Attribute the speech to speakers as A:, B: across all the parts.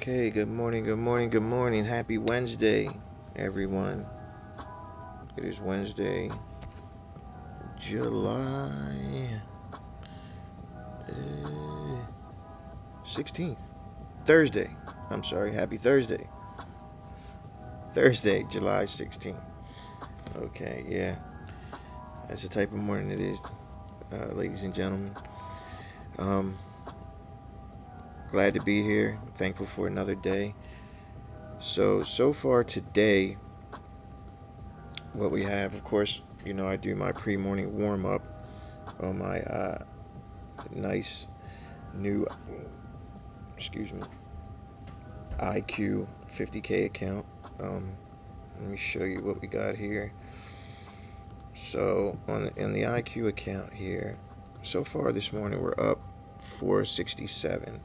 A: Okay, good morning, good morning, good morning. Happy Wednesday, everyone. It is Wednesday, July 16th. Thursday. I'm sorry, happy Thursday. Thursday, July 16th. Okay, yeah. That's the type of morning it is, ladies and gentlemen. Um, Glad to be here. Thankful for another day. So far today, what we have, of course, I do my pre-morning warm-up on my nice new, excuse me, IQ 50K account. Let me show you what we got here. So in the IQ account here, so far this morning we're up 467.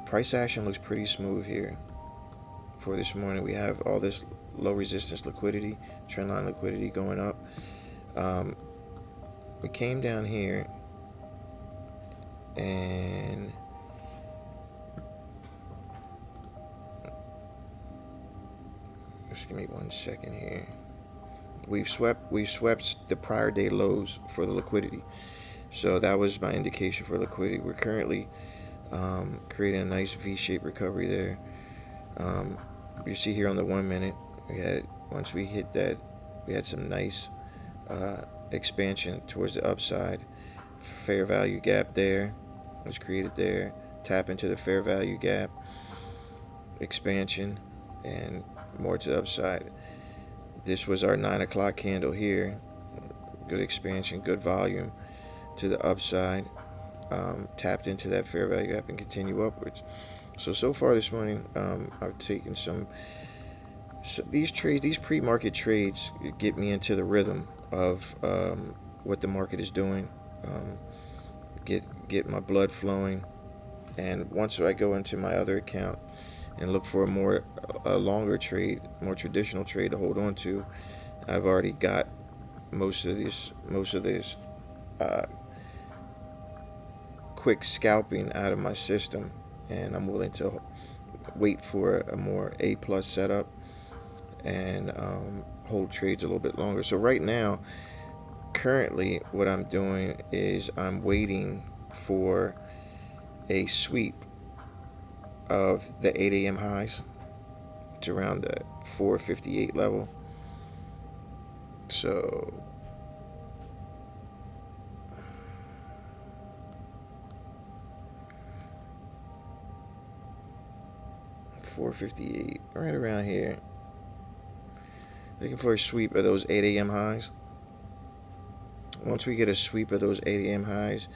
A: Price action looks pretty smooth here. For this morning, we have all this low resistance liquidity, trendline liquidity going up. We came down here and just give me 1 second here. We've swept the prior day lows for the liquidity, so that was my indication for liquidity. We're currently creating a nice V-shaped recovery there. You see here on the 1 minute, once we hit that, we had some nice expansion towards the upside. Fair value gap there was created there. Tap into the fair value gap, expansion, and more to the upside. This was our 9 o'clock candle here. Good expansion, good volume to the upside. Tapped into that fair value gap and continue upwards. So far this morning, I've taken these trades, these pre-market trades get me into the rhythm of what the market is doing. Get my blood flowing, and once I go into my other account and look for a longer trade, more traditional trade to hold on to, I've already got most of this quick scalping out of my system, and I'm willing to wait for a more A+ setup and hold trades a little bit longer. So right now, currently, what I'm doing is I'm waiting for a sweep of the 8 a.m. highs to around the 458 level. So $458, right around here. Looking for a sweep of those 8 a.m. highs. Once we get a sweep of those 8 a.m. highs,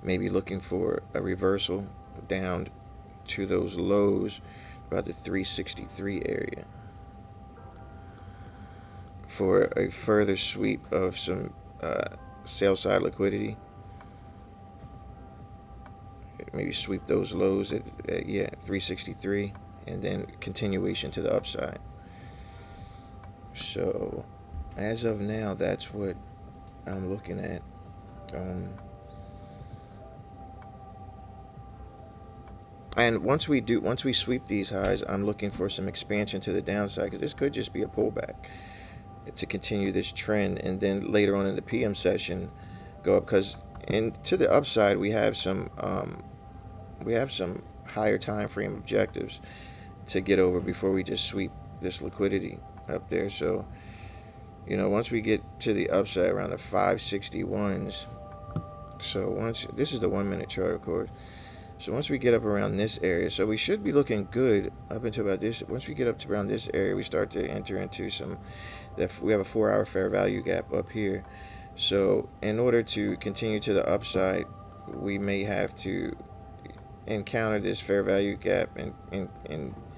A: maybe looking for a reversal down to those lows, about the 363 area, for a further sweep of some sell side liquidity. Maybe sweep those lows at 363, and then continuation to the upside. So as of now, that's what I'm looking at. And once we sweep these highs, I'm looking for some expansion to the downside, because this could just be a pullback to continue this trend, and then later on in the PM session go up, because to the upside we have some higher time frame objectives to get over before we just sweep this liquidity up there. So once we get to the upside around the 561s, so this is the 1 minute chart, of course. So once we get up around this area, so we should be looking good up until about this. Once we get up to around this area, we start to enter into we have a 4-hour fair value gap up here. So in order to continue to the upside, we may have to encounter this fair value gap and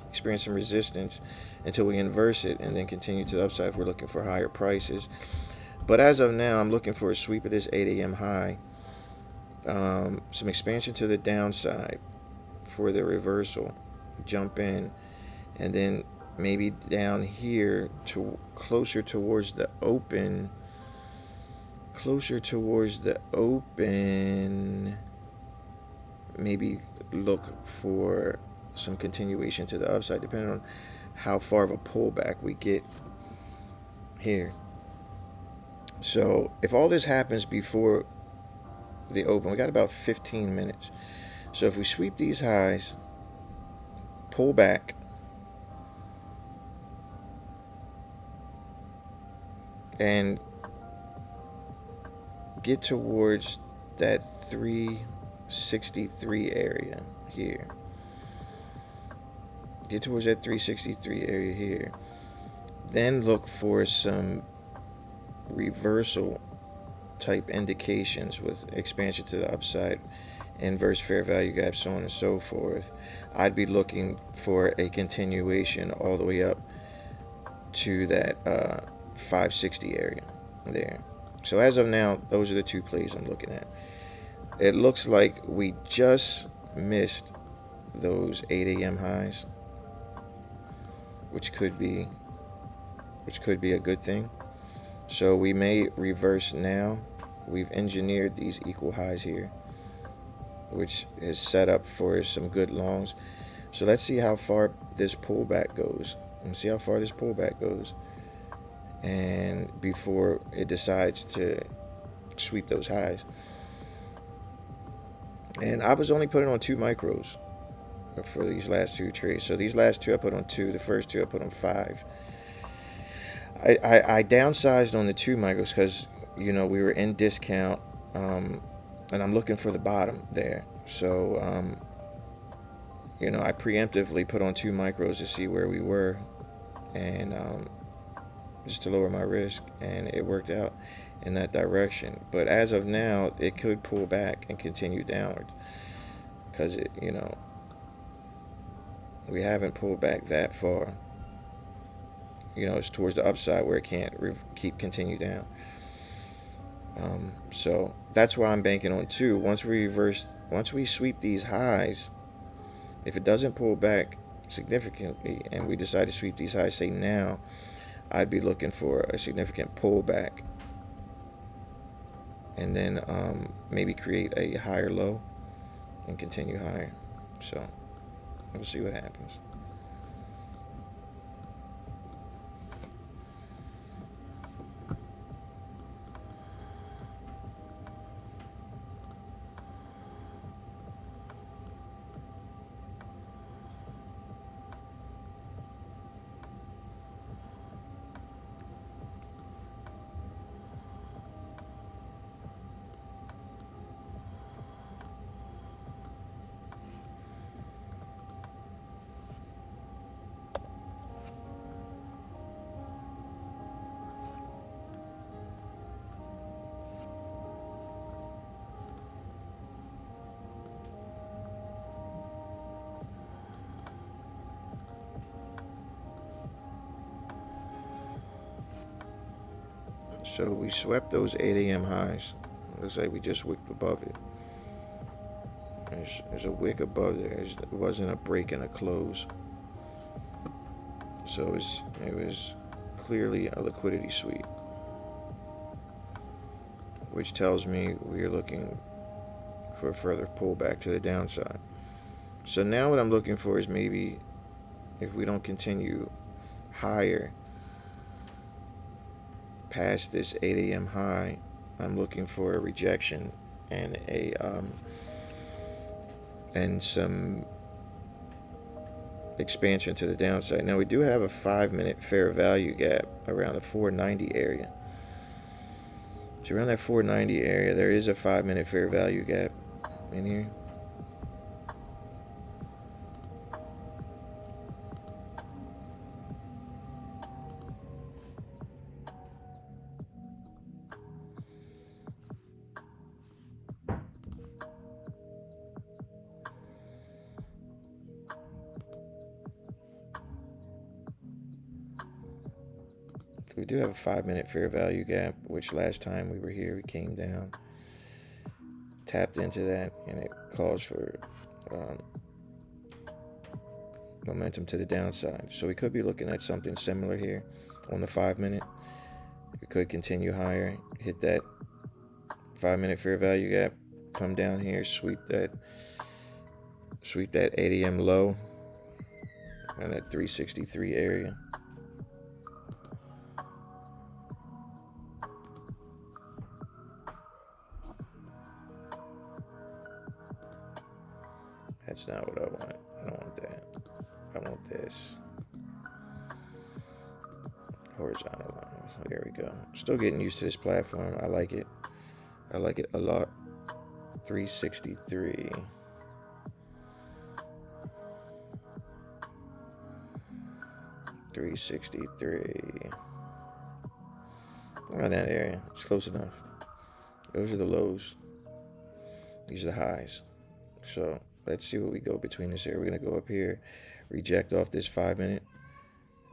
A: experience some resistance until we inverse it, and then continue to the upside if we're looking for higher prices. But as of now, I'm looking for a sweep of this 8 a.m. high, some expansion to the downside for the reversal, jump in, and then maybe down here to closer towards the open, maybe look for some continuation to the upside, depending on how far of a pullback we get here. So if all this happens before the open, we got about 15 minutes. So if we sweep these highs, pull back, and get towards that 363 area here. Get towards that 363 area here. Then look for some reversal type indications with expansion to the upside, inverse fair value gap, so on and so forth. I'd be looking for a continuation all the way up to that 560 area there. So as of now, those are the two plays I'm looking at. It looks like we just missed those 8 a.m. highs, which could be a good thing. So we may reverse now. We've engineered these equal highs here, which is set up for some good longs. So let's see how far this pullback goes. And before it decides to sweep those highs. And I was only putting on 2 micros for these last 2 trades. So these last 2 I put on 2. The first 2 I put on 5. I downsized on the 2 micros because, you know, we were in discount, and I'm looking for the bottom there. So, you know, I preemptively put on 2 micros to see where we were, and just to lower my risk, and it worked out in that direction. But as of now, it could pull back and continue downward because it, you know, we haven't pulled back that far. You know, it's towards the upside where it can't continue down. So that's why I'm banking on 2. Once we sweep these highs, if it doesn't pull back significantly and we decide to sweep these highs, say now, I'd be looking for a significant pullback, and then maybe create a higher low and continue higher. So we'll see what happens. So we swept those 8 a.m. highs. Looks like we just wicked above it. There's a wick above there. It wasn't a break and a close. So it was clearly a liquidity sweep, which tells me we're looking for a further pullback to the downside. So now what I'm looking for is maybe if we don't continue higher past this 8 a.m. high, I'm looking for a rejection and some expansion to the downside. Now we do have a 5-minute fair value gap around the 490 area. So around that 490 area, there is a 5-minute fair value gap in here. We do have a 5-minute fair value gap, which last time we were here, we came down, tapped into that, and it calls for momentum to the downside. So we could be looking at something similar here on the 5-minute. We could continue higher, hit that 5-minute fair value gap, come down here, sweep that 8 a.m. low, in that 363 area. That's not what I want. I don't want that. I want this. Horizontal line. There we go. Still getting used to this platform. I like it. I like it a lot. 363. Around that area. It's close enough. Those are the lows. These are the highs. So let's see what we go between this area. We're going to go up here, reject off this 5 minute,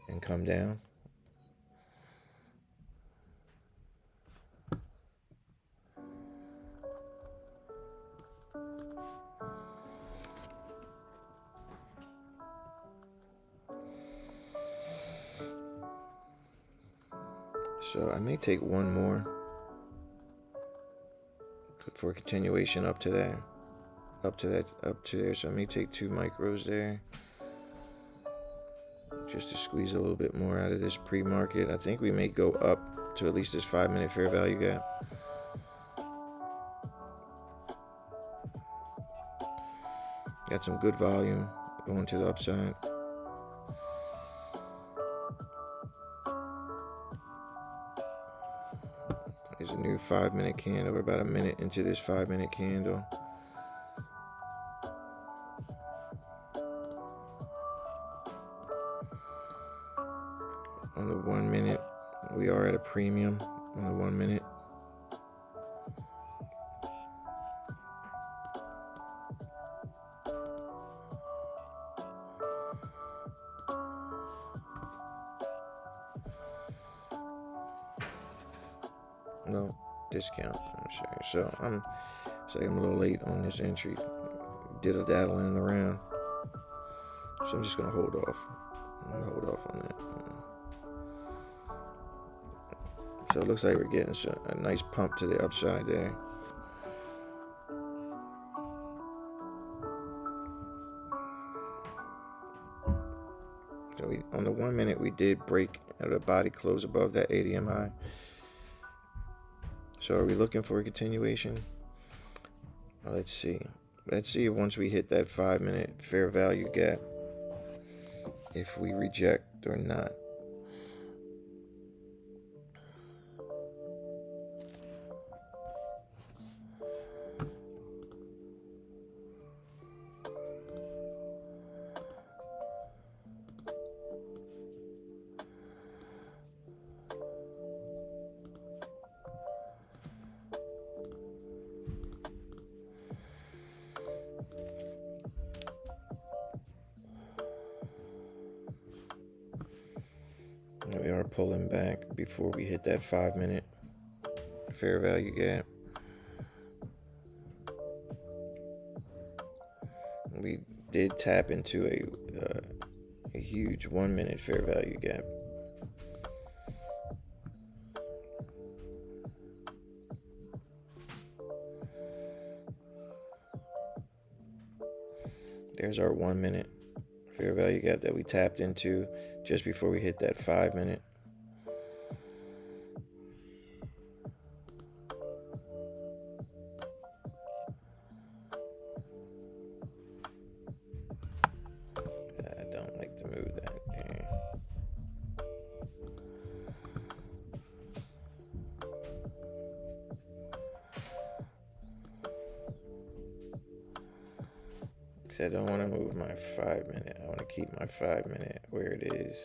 A: and come down. So I may take one more for a continuation up to there. So I may take 2 micros there, just to squeeze a little bit more out of this pre-market. I think we may go up to at least this 5 minute fair value gap. Got some good volume going to the upside. There's a new 5 minute candle. We're about a minute into this 5 minute candle. On the 1 minute, we are at a premium on the 1 minute. No discount, I'm sorry. So I'm a little late on this entry. Diddle-daddling around. So I'm just gonna hold off. On that. So it looks like we're getting a nice pump to the upside there. So on the 1 minute, we did break out of the body close above that 80 MI. So are we looking for a continuation? Let's see. Let's see once we hit that 5 minute fair value gap, if we reject or not. We are pulling back before we hit that 5 minute fair value gap. We did tap into a huge 1 minute fair value gap. There's our 1 minute fair value gap that we tapped into just before we hit that 5 minute. I don't like to move that there. I don't want to move my 5 minute. I want to keep my 5 minute where it is.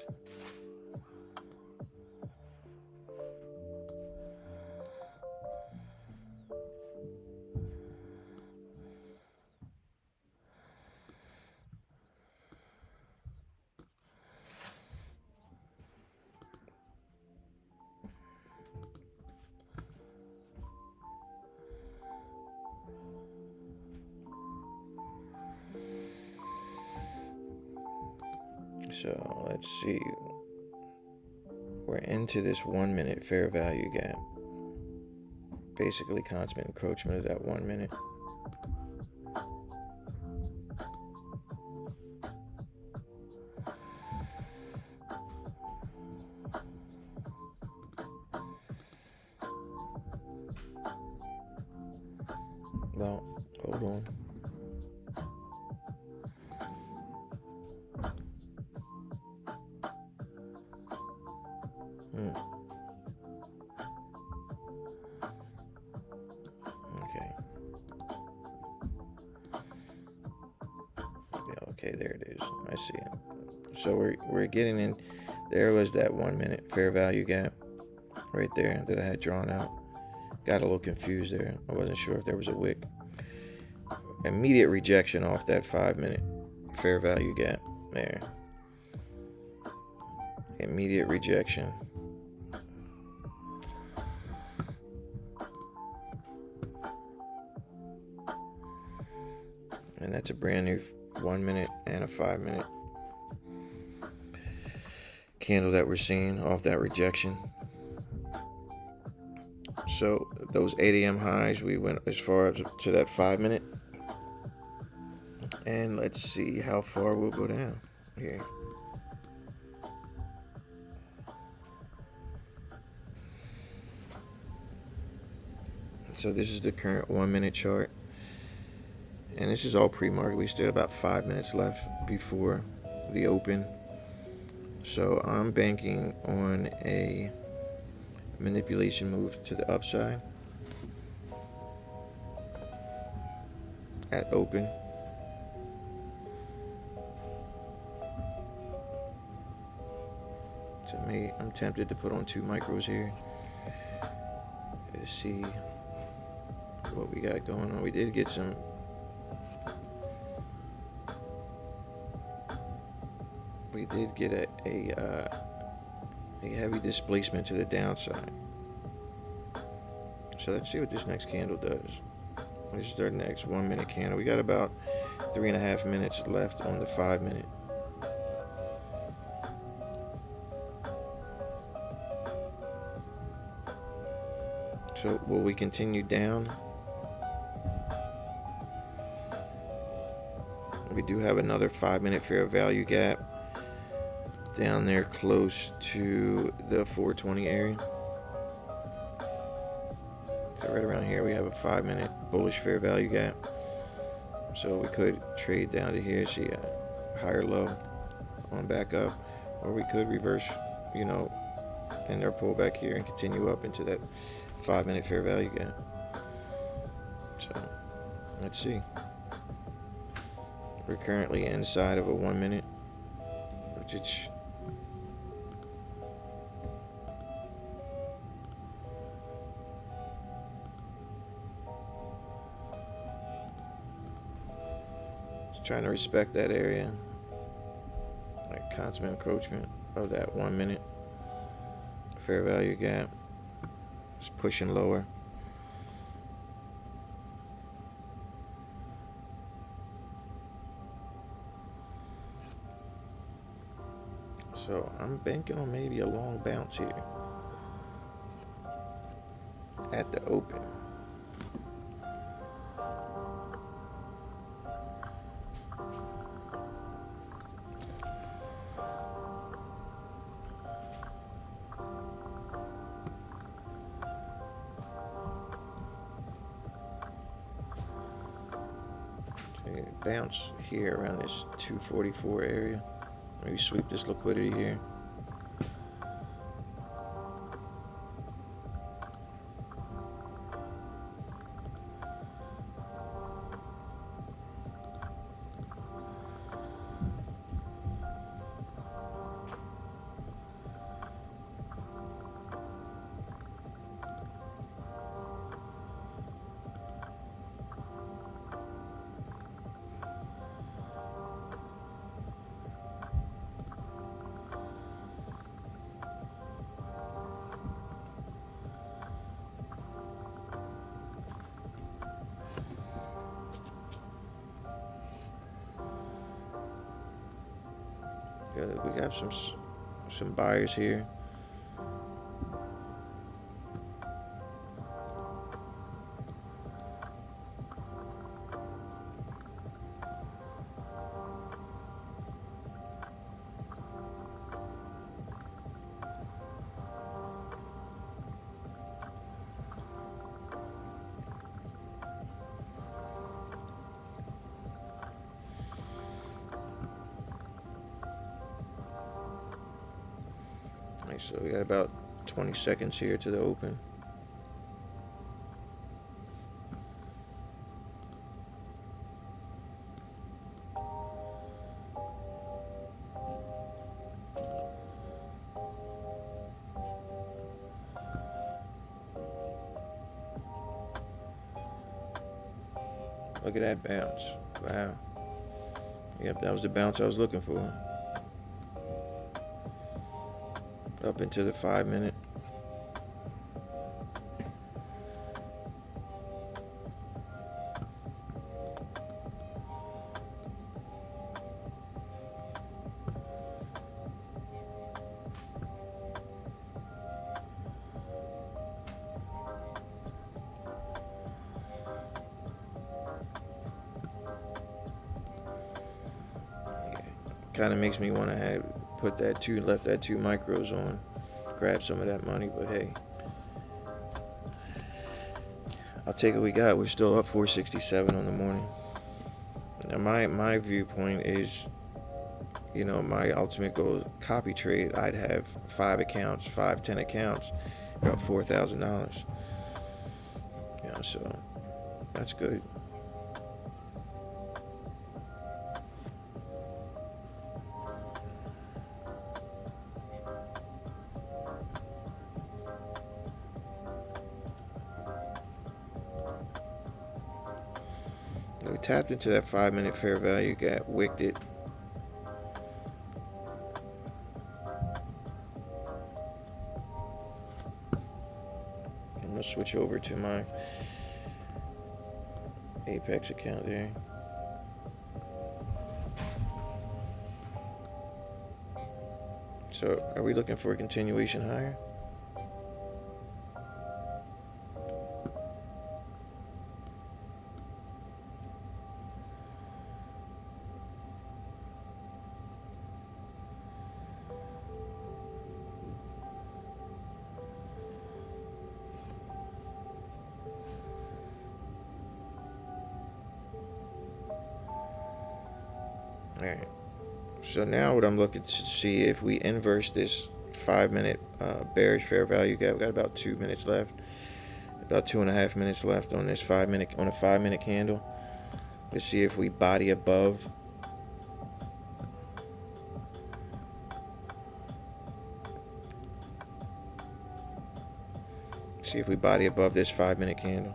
A: So let's see. We're into this 1 minute fair value gap. Basically constant encroachment of that 1 minute. Well, hold on. Okay. Yeah, okay, there it is. I see it. So we're getting in. There was that 1 minute fair value gap right there that I had drawn out. Got a little confused there. I wasn't sure if there was a wick. Immediate rejection off that 5 minute fair value gap there. Immediate rejection. And that's a brand new 1 minute and a 5 minute candle that we're seeing off that rejection. So those 8 a.m. highs, we went as far as to that 5 minute. And let's see how far we'll go down here. So this is the current 1 minute chart. And this is all pre-market. We still have about 5 minutes left before the open. So I'm banking on a manipulation move to the upside at open. To me, I'm tempted to put on 2 micros here to see what we got going on. We did get some a heavy displacement to the downside. So let's see what this next candle does. This is our next 1 minute candle. We got about 3.5 minutes left on the 5 minute. So will we continue down? We do have another 5 minute fair value gap down there close to the 420 area. So right around here we have a 5 minute bullish fair value gap. So we could trade down to here, see a higher low on back up, or we could reverse, and their pull back here and continue up into that 5 minute fair value gap. So let's see. We're currently inside of a 1 minute, which is trying to respect that area, like constant encroachment of that 1 minute fair value gap. Just pushing lower. So I'm banking on maybe a long bounce here at the open. Bounce here around this 244 area. Maybe sweep this liquidity here. We got some buyers here. right, so we got about 20 seconds here to the open. Look at that bounce. Wow. Yep, that was the bounce I was looking for. Up into the 5 minute. Kind of makes me want to have left that 2 micros on, grab some of that money, but hey, I'll take what we got. We're still up 467 on the morning. Now my viewpoint is, you know, my ultimate goal is copy trade. I'd have 5 accounts, 10 accounts, about $4,000. You know, so that's good. We tapped into that 5 minute fair value gap, wicked it. I'm gonna switch over to my Apex account there. So are we looking for a continuation higher? All right. So now what I'm looking to see if we inverse this 5 minute bearish fair value gap. We got about 2 minutes left. About 2.5 minutes left on this 5 minute on a 5 minute candle. Let's see if we body above. See if we body above this 5 minute candle.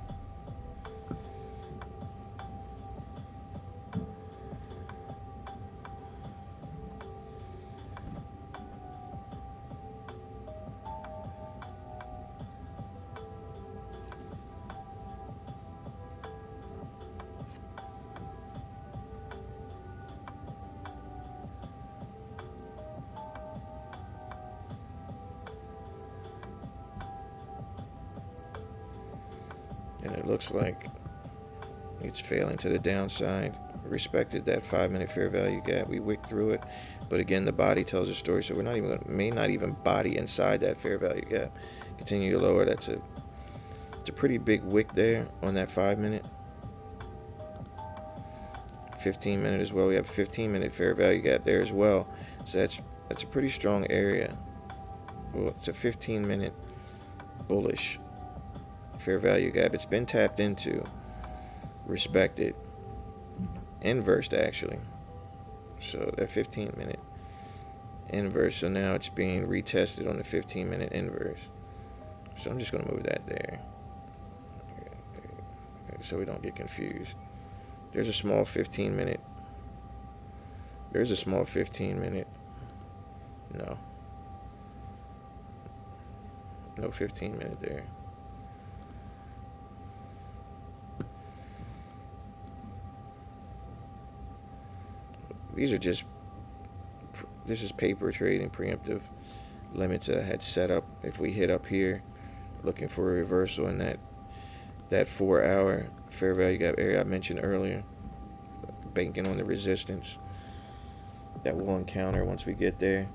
A: And it looks like it's failing to the downside. Respected that 5 minute fair value gap. We wicked through it, but again, the body tells a story. So we're not even may not even body inside that fair value gap. Continue to lower. It's a pretty big wick there on that 5 minute. 15 minute as well. We have a 15 minute fair value gap there as well. So that's a pretty strong area. Well, it's a 15 minute bullish fair value gap. It's been tapped into, respected, inversed actually. So that 15 minute inverse. So now it's being retested on the 15 minute inverse. So I'm just going to move that there so we don't get confused. There's a small 15 minute. There's a small 15 minute. No 15 minute there. These are just, this is paper trading, preemptive limits that I had set up. If we hit up here, looking for a reversal in that 4 hour fair value gap area I mentioned earlier, banking on the resistance that will encounter once we get there.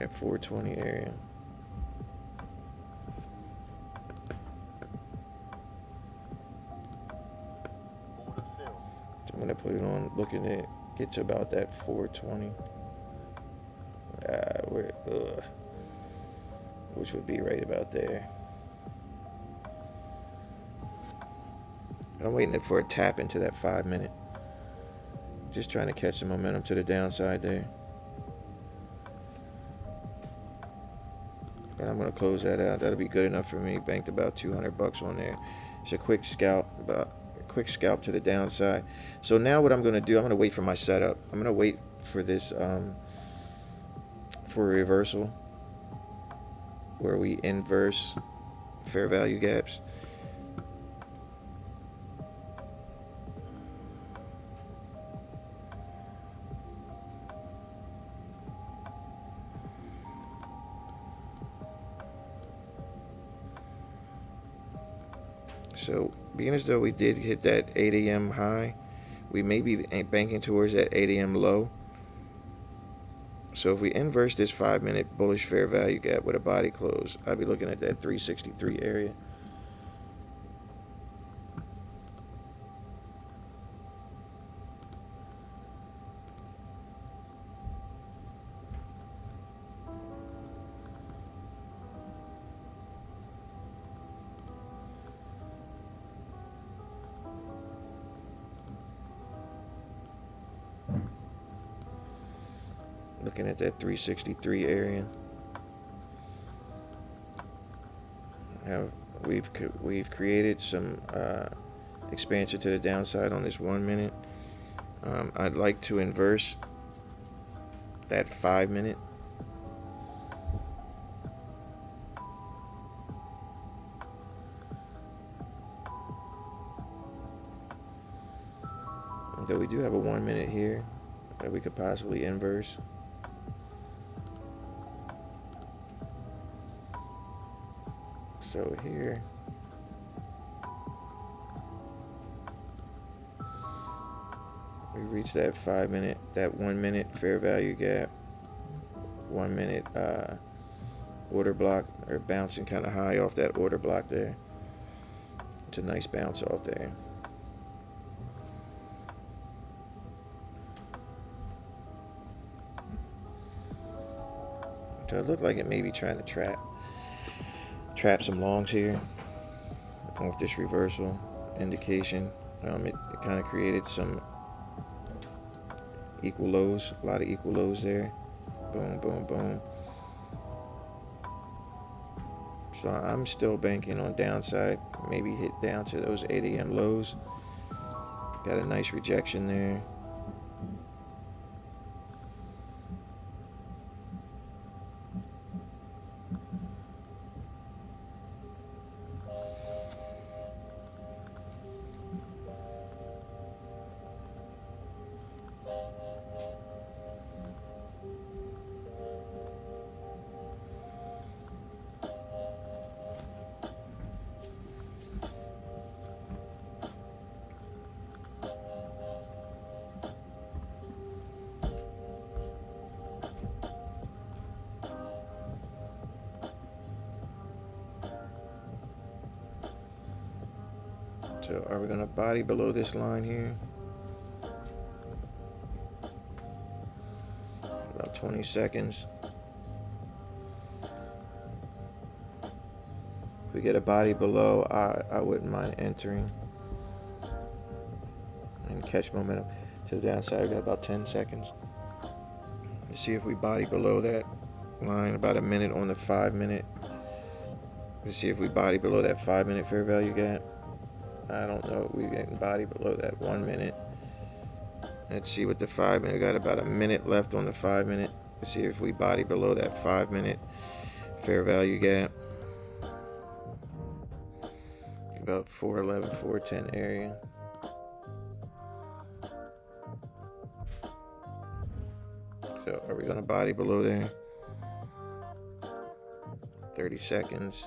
A: That 420 area. So I'm gonna put it on, looking at get to about that 420. Which would be right about there. I'm waiting for a tap into that 5 minute. Just trying to catch some momentum to the downside there. And I'm gonna close that out. That'll be good enough for me. Banked about 200 bucks on there. It's a quick scalp, to the downside. So now what I'm gonna do, I'm gonna wait for my setup. I'm gonna wait for this for a reversal where we inverse fair value gaps. So being as though we did hit that 8 a.m. high, we may be banking towards that 8 a.m. low. So if we inverse this 5 minute bullish fair value gap with a body close, I'd be looking at that 363 area. Looking at that 363 area. We've created some expansion to the downside on this 1 minute. I'd like to inverse that 5 minute. Though we do have a 1 minute here that we could possibly inverse. So here, we reach that 5 minute, that 1 minute fair value gap, 1 minute order block, or bouncing kind of high off that order block there. It's a nice bounce off there. So it looked like it may be trying to trap some longs here off this reversal indication. It kind of created some equal lows, a lot of equal lows there. Boom, boom, boom. So I'm still banking on downside, maybe hit down to those 8 a.m. lows. Got a nice rejection there. So are we going to body below this line here? About 20 seconds. If we get a body below, I wouldn't mind entering and catch momentum to the downside. We've got about 10 seconds. Let's see if we body below that line, about a minute on the 5 minute. Let's see if we body below that 5 minute fair value gap. I don't know. We didn't body below that 1 minute. Let's see what the 5 minute. We got about a minute left on the 5 minute. Let's see if we body below that 5 minute fair value gap. About 411, 410 area. So are we going to body below there? 30 seconds.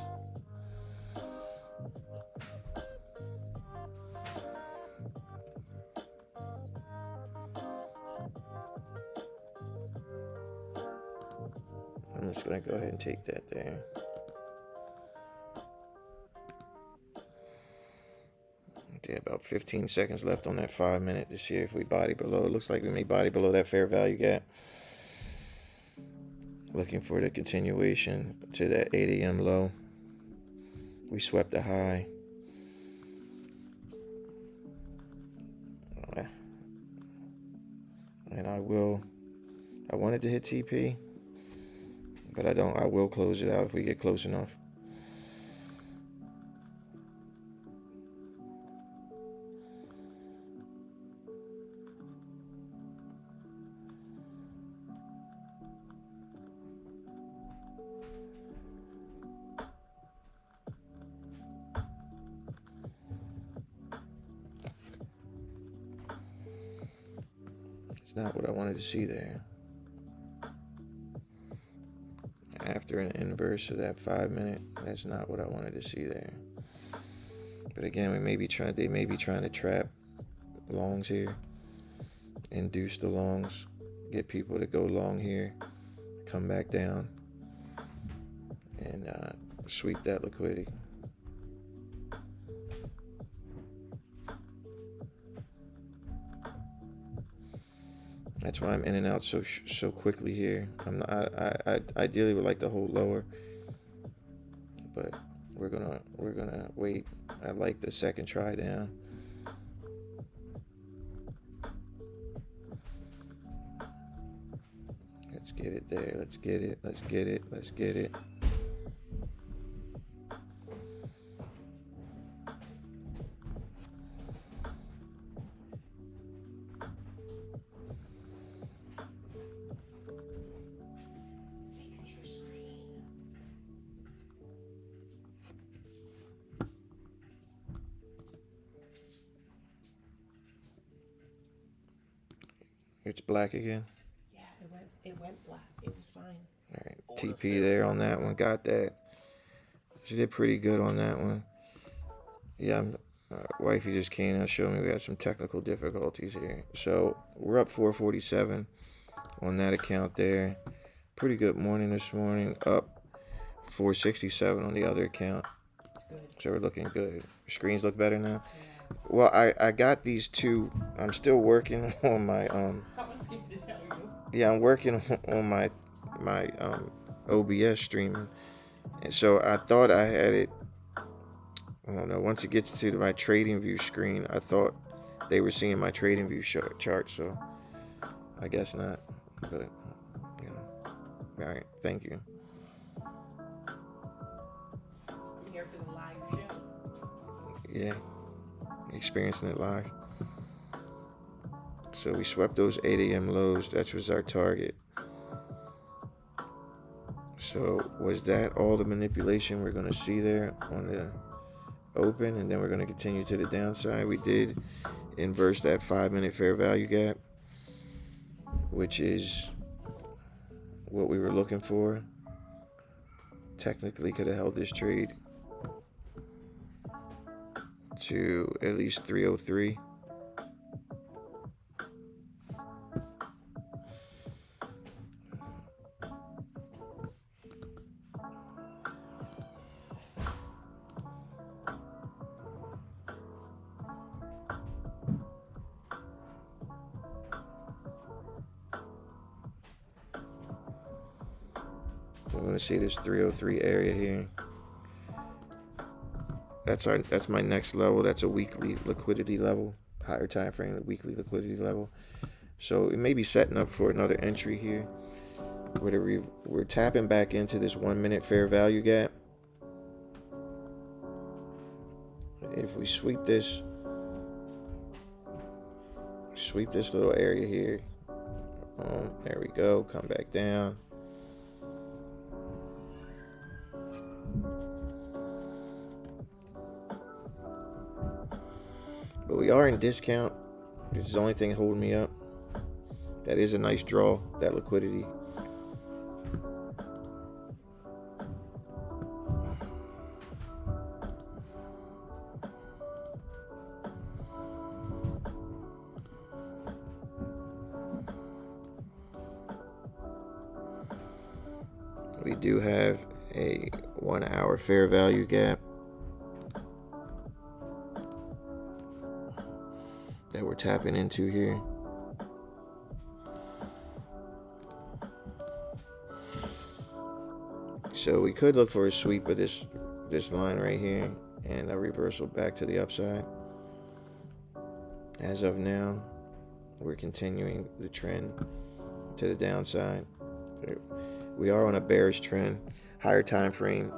A: I'm just going to go ahead and take that there. Yeah, about 15 seconds left on that 5 minute to see if we body below. It looks like we may body below that fair value gap. Looking for the continuation to that 8 a.m. low. We swept the high. And I wanted to hit TP, but I don't. I will close it out if we get close enough. It's not what I wanted to see there. After an inverse of that 5 minute, that's not what I wanted to see there. But again, they may be trying to trap longs here, induce the longs, get people to go long here, come back down, and sweep that liquidity. That's why I'm in and out so quickly here. I ideally would like to hold lower, but we're gonna wait. I like the second try down. Let's get it there. Let's get it. Let's get it. Let's get it. It's black again.
B: Yeah, it went black. It was fine.
A: All right, TP there on that one. Got that. She did pretty good on that one. Yeah, wifey just came and showed me we had some technical difficulties here. So we're up 447 on that account there. Pretty good morning this morning. Up 467 on the other account.
B: It's good.
A: So we're looking good. Screens look better now.
B: Yeah.
A: Well, I got these two. I'm still working on my
B: I was going to tell you.
A: Yeah, I'm working on my OBS streaming, and so I thought I had it. I don't know. Once it gets to my trading view screen, I thought they were seeing my trading view chart. So I guess not. But you know, all right. Thank you.
B: I'm here for the live show.
A: Yeah, experiencing it live. So we swept those 8 a.m. lows. That was our target. So was that all the manipulation we're going to see there on the open? And then we're going to continue to the downside. We did inverse that 5 minute fair value gap, which is what we were looking for. Technically could have held this trade to at least 303. We're going to see this 303 area here. That's my next level. That's a weekly liquidity level, higher time frame, a weekly liquidity level. So it may be setting up for another entry here. We're tapping back into this 1 minute fair value gap. If we sweep this little area here, there we go. Come back down. But we are in discount. This is the only thing holding me up. That is a nice draw, that liquidity. We do have a 1 hour fair value gap that we're tapping into here. So we could look for a sweep of this line right here and a reversal back to the upside. As of now, we're continuing the trend to the downside. We are on a bearish trend. Higher time frame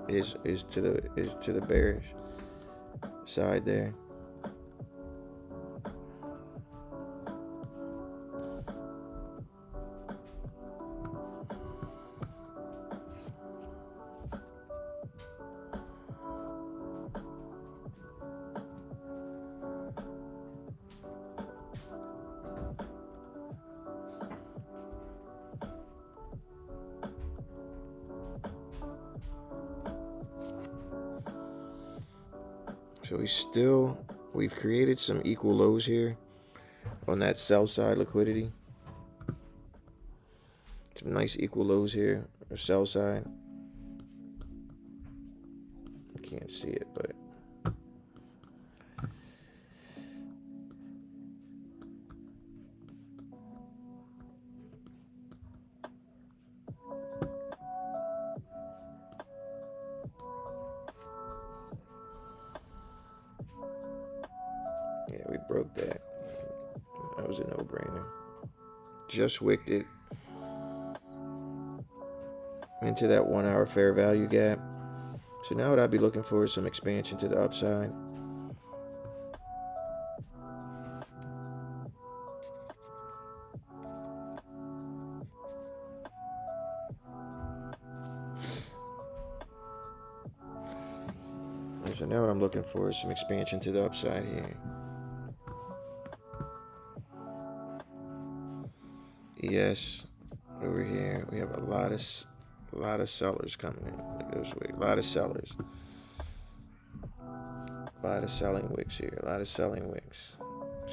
A: is to the bearish side there. So we've created some equal lows here on that sell side liquidity. Some nice equal lows here, or sell side. I can't see it, but yeah, we broke that. That was a no-brainer. Just wicked it into that 1 hour fair value gap. So now what I'd be looking for is some expansion to the upside. So now what I'm looking for is some expansion to the upside here. Yes, over here we have a lot of sellers coming in. Look at this way, a lot of sellers. A lot of selling wicks here, a lot of selling wicks.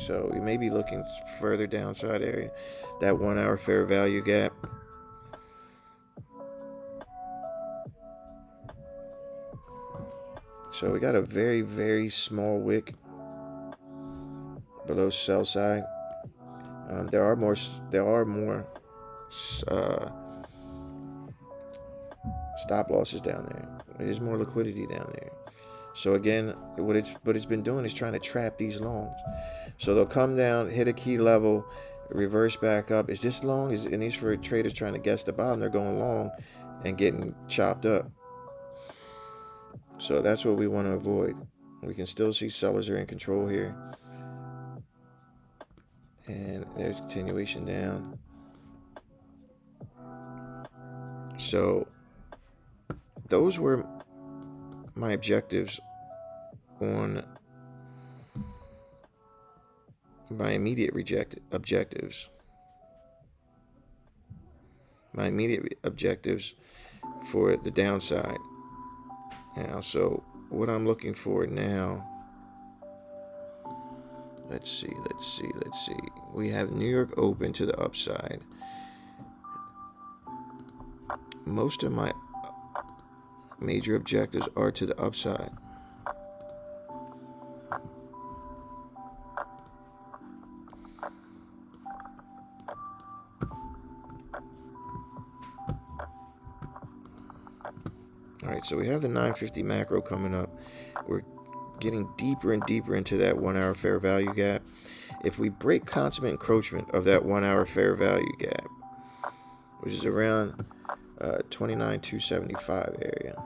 A: So we may be looking further downside area, that 1 hour fair value gap. So we got a very, very small wick below sell side. There are more stop losses down there. There's more liquidity down there. So again, what it's been doing is trying to trap these longs. So they'll come down, hit a key level, reverse back up. Is this long? And these for traders trying to guess the bottom. They're going long and getting chopped up. So that's what we want to avoid. We can still see sellers are in control here. And there's continuation down. So those were my objectives on my immediate objectives. My immediate objectives for the downside. Now, so what I'm looking for now, let's see. We have New York open to the upside. Most of my major objectives are to the upside. All right, so we have the 950 macro coming up. We're getting deeper and deeper into that 1 hour fair value gap. If we break consummate encroachment of that 1 hour fair value gap, which is around 29,275 area.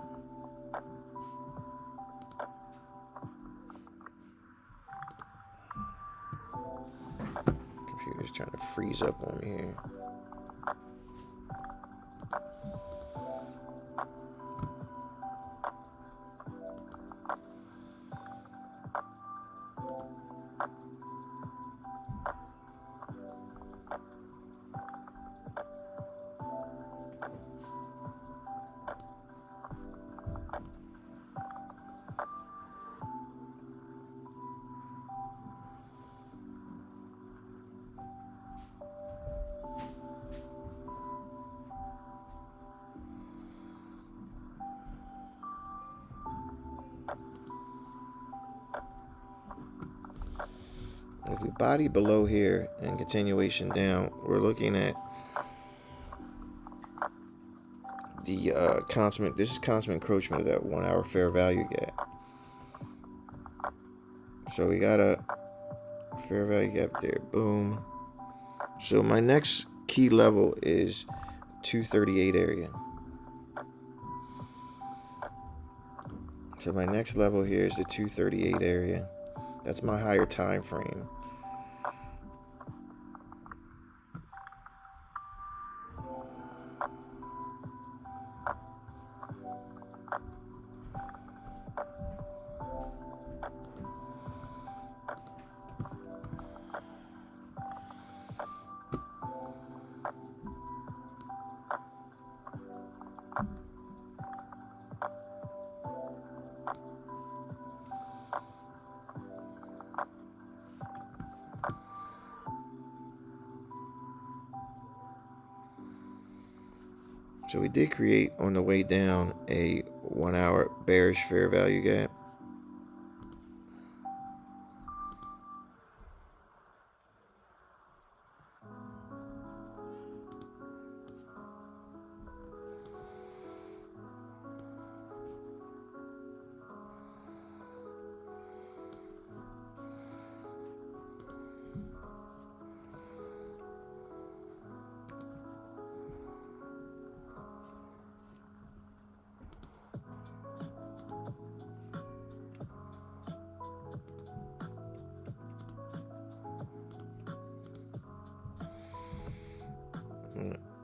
A: Computer's trying to freeze up on me here. If we body below here and continuation down, we're looking at the consummate. This is consummate encroachment of that 1 hour fair value gap. So we got a fair value gap there. Boom. So my next key level is 238 area. So my next level here is the 238 area. That's my higher time frame. So we did create on the way down a 1 hour bearish fair value gap.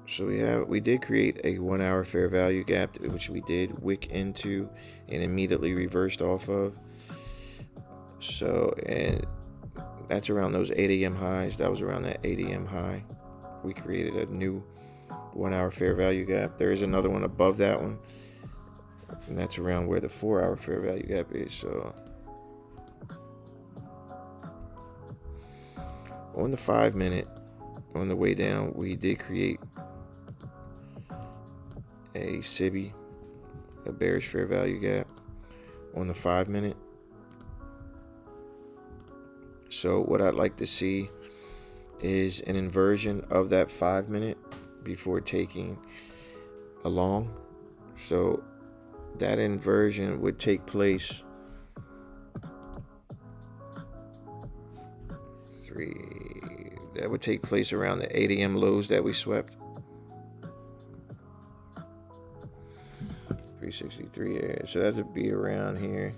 A: So we did create a 1 hour fair value gap, which we did wick into and immediately reversed off of. So, and that's around those 8 a.m. highs. That was around that 8 a.m. high. We created a new 1 hour fair value gap. There is another one above that one, and that's around where the 4 hour fair value gap is. So on the 5 minute, on the way down, we did create a SIBI, a bearish fair value gap on the 5 minute. So what I'd like to see is an inversion of that 5 minute before taking a long. So that inversion would take place around the 8 a.m. lows that we swept. 363 area. So that would be around here.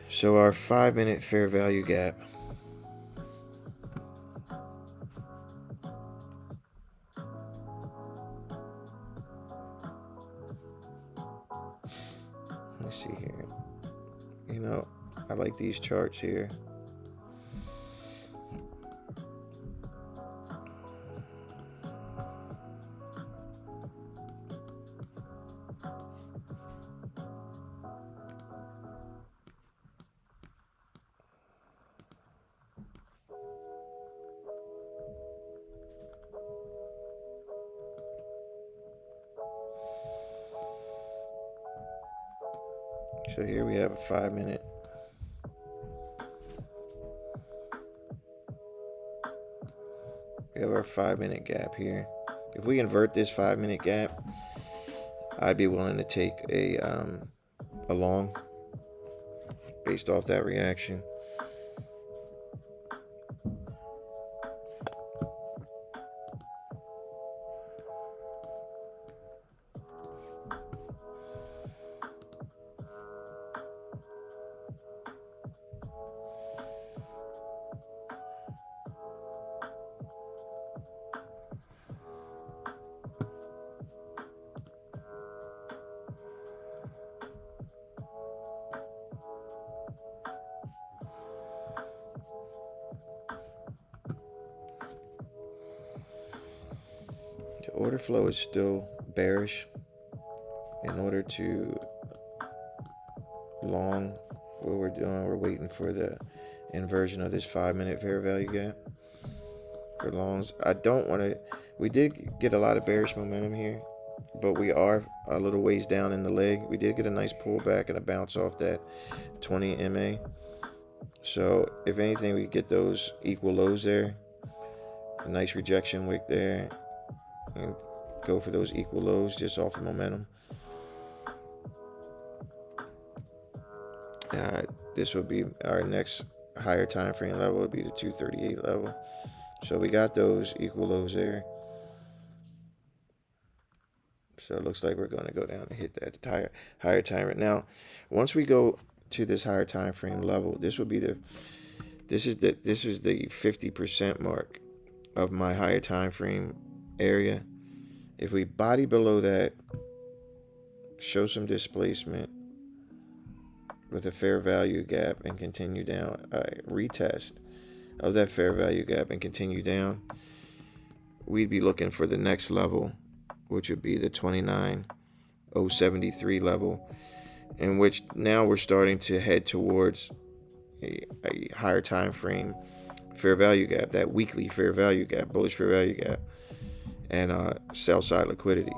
A: So our 5 minute fair value gap let's see here. You know, I like these charts here. So here we have a 5 minute. We have our 5 minute gap here. If we invert this 5 minute gap, I'd be willing to take a long based off that reaction. The order flow is still bearish. In order to long, what we're doing, we're waiting for the inversion of this 5 minute fair value gap for longs. I don't want to, we did get a lot of bearish momentum here, but we are a little ways down in the leg. We did get a nice pullback and a bounce off that 20 MA. So if anything, we get those equal lows there, a nice rejection wick there, and go for those equal lows just off of momentum. This would be our next higher time frame level, would be the 238 level. So we got those equal lows there. So it looks like we're going to go down and hit that higher time frame. Now, once we go to this higher time frame level, this would be this is the 50% mark of my higher time frame area. If we body below that, show some displacement with a fair value gap and continue down, retest of that fair value gap and continue down, we'd be looking for the next level, which would be the 29,073 level, in which now we're starting to head towards a higher time frame fair value gap, that weekly fair value gap, bullish fair value gap, and sell side liquidity.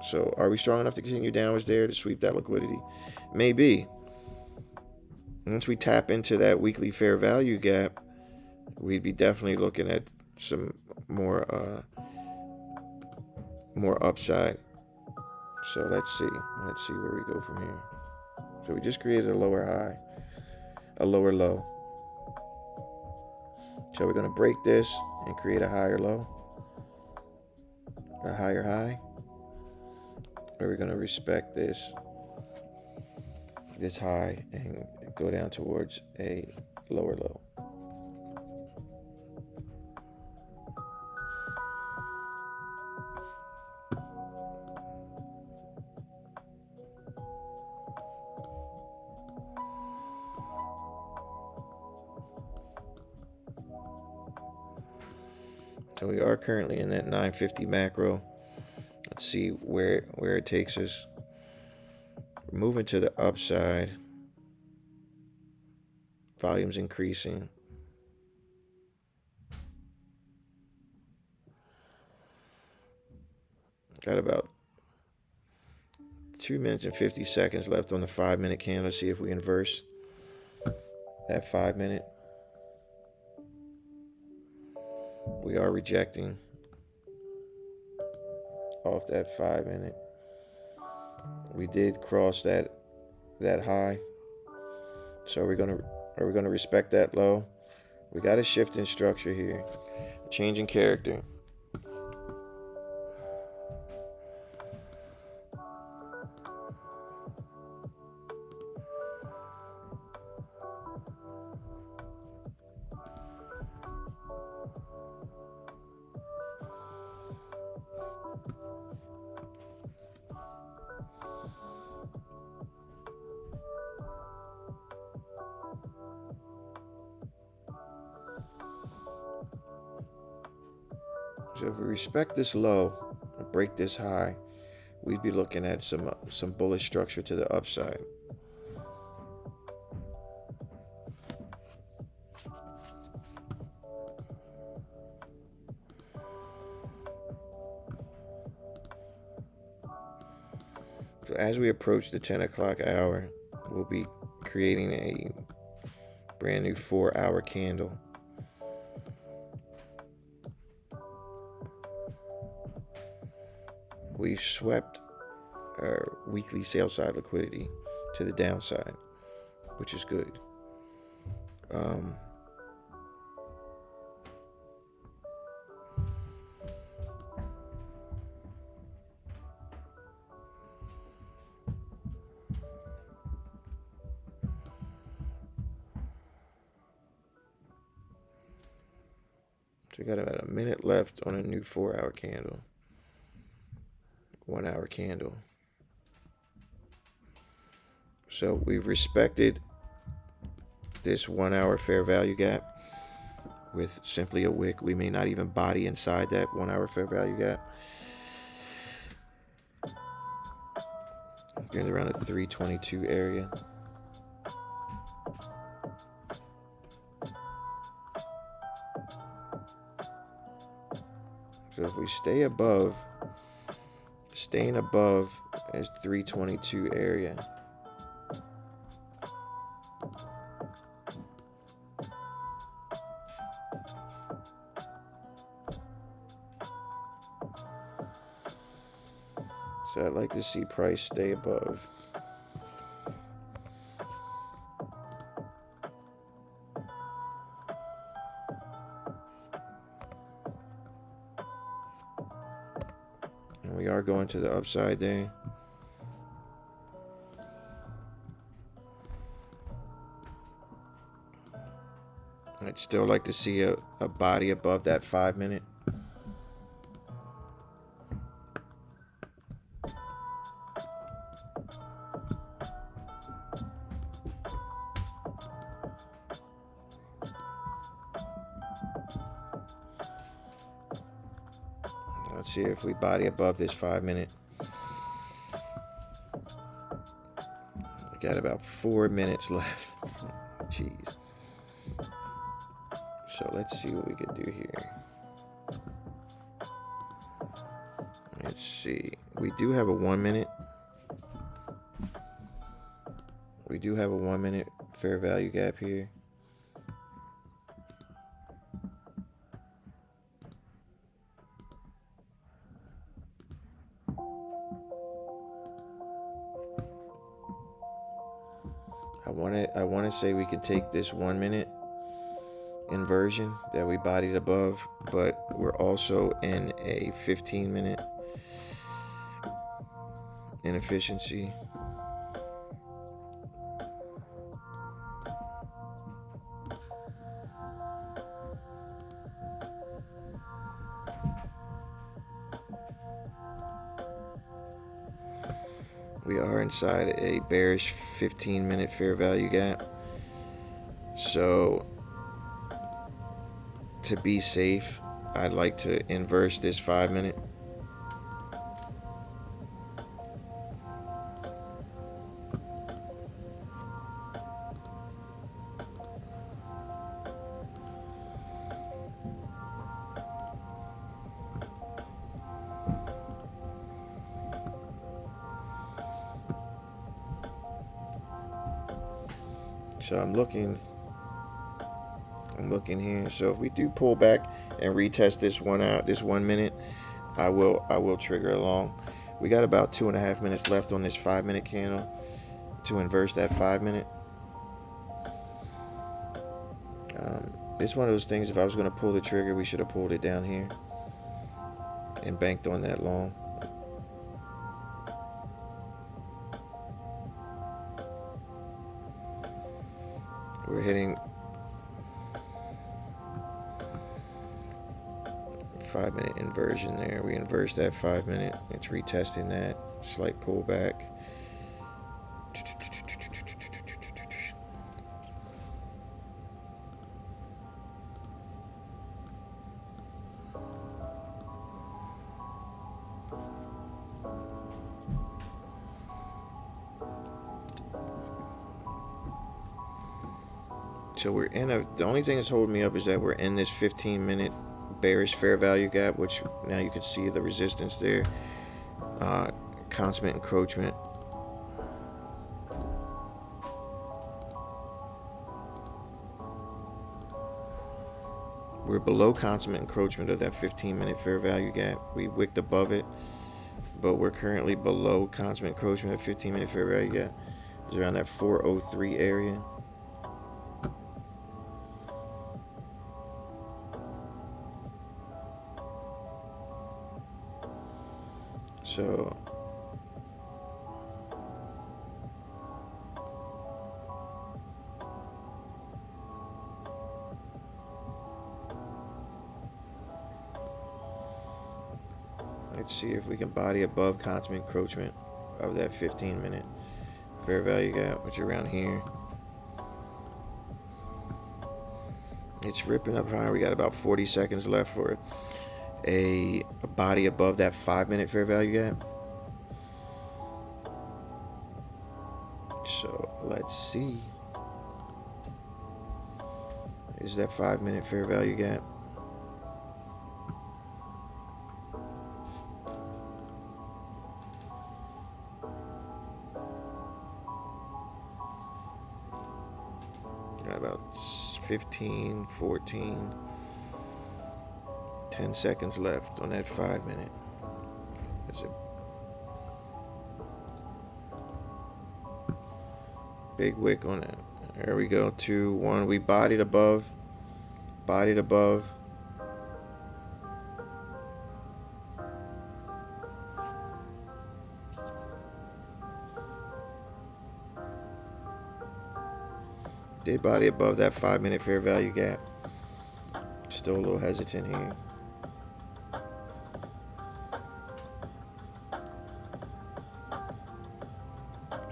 A: So are we strong enough to continue downwards there to sweep that liquidity? Maybe. Once we tap into that weekly fair value gap, we'd be definitely looking at some more upside. So let's see where we go from here. So we just created a lower high, a lower low. So we're going to break this and create a higher low, a higher high. Or we're going to respect this high and go down towards a lower low. So we are currently in that 950 macro. Let's see where it takes us. We're moving to the upside. Volume's increasing. Got about 2 minutes and 50 seconds left on the 5-minute candle. See if we inverse that 5 minute. We are rejecting off that 5 minute. We did cross that high. So are we gonna respect that low? We got a shift in structure here, change in character. So if we respect this low and break this high, we'd be looking at some bullish structure to the upside. So as we approach the 10 o'clock hour, we'll be creating a brand new 4-hour candle. We've swept our weekly sell side liquidity to the downside, which is good. So we got about a minute left on a new 4-hour candle. 1-hour candle. So we've respected this 1-hour fair value gap with simply a wick. We may not even body inside that 1-hour fair value gap. Getting around the 322 area. So if we staying above is 322 area. So I'd like to see price stay above. And we are going to the upside there. I'd still like to see a body above that 5 minute. Let's see if we body above this 5 minute. We got about 4 minutes left. Jeez. So let's see what we can do here. Let's see. We do have a 1 minute. We do have a 1 minute fair value gap here. I want to say we can take this 1 minute inversion that we bodied above, but we're also in a 15 minute inefficiency. We are inside a bearish 15 minute fair value gap. So to be safe, I'd like to inverse this 5 minute. So I'm looking here. So if we do pull back and retest this one out, this 1 minute, I will trigger along. We got about 2.5 minutes left on this 5 minute candle to inverse that 5 minute. It's one of those things, if I was going to pull the trigger, we should have pulled it down here and banked on that long. We're hitting 5 minute inversion there. We inverse that 5 minute. It's retesting that. Slight pullback. So we're in the only thing that's holding me up is that we're in this 15 minute bearish fair value gap, which now you can see the resistance there. Consummate encroachment. We're below consummate encroachment of that 15 minute fair value gap. We wicked above it, but we're currently below consummate encroachment of 15 minute fair value gap. It's around that 403 area. So let's see if we can body above consummate encroachment of that 15 minute fair value gap, which is around here. It's ripping up higher. We got about 40 seconds left for a body above that 5 minute fair value gap. So let's see. Is that 5 minute fair value gap? Got about 15, 14, 10 seconds left on that 5 minute. Big wick on it. There we go. 2, 1. We bodied above. Bodied above. Did body above that 5-minute fair value gap. Still a little hesitant here.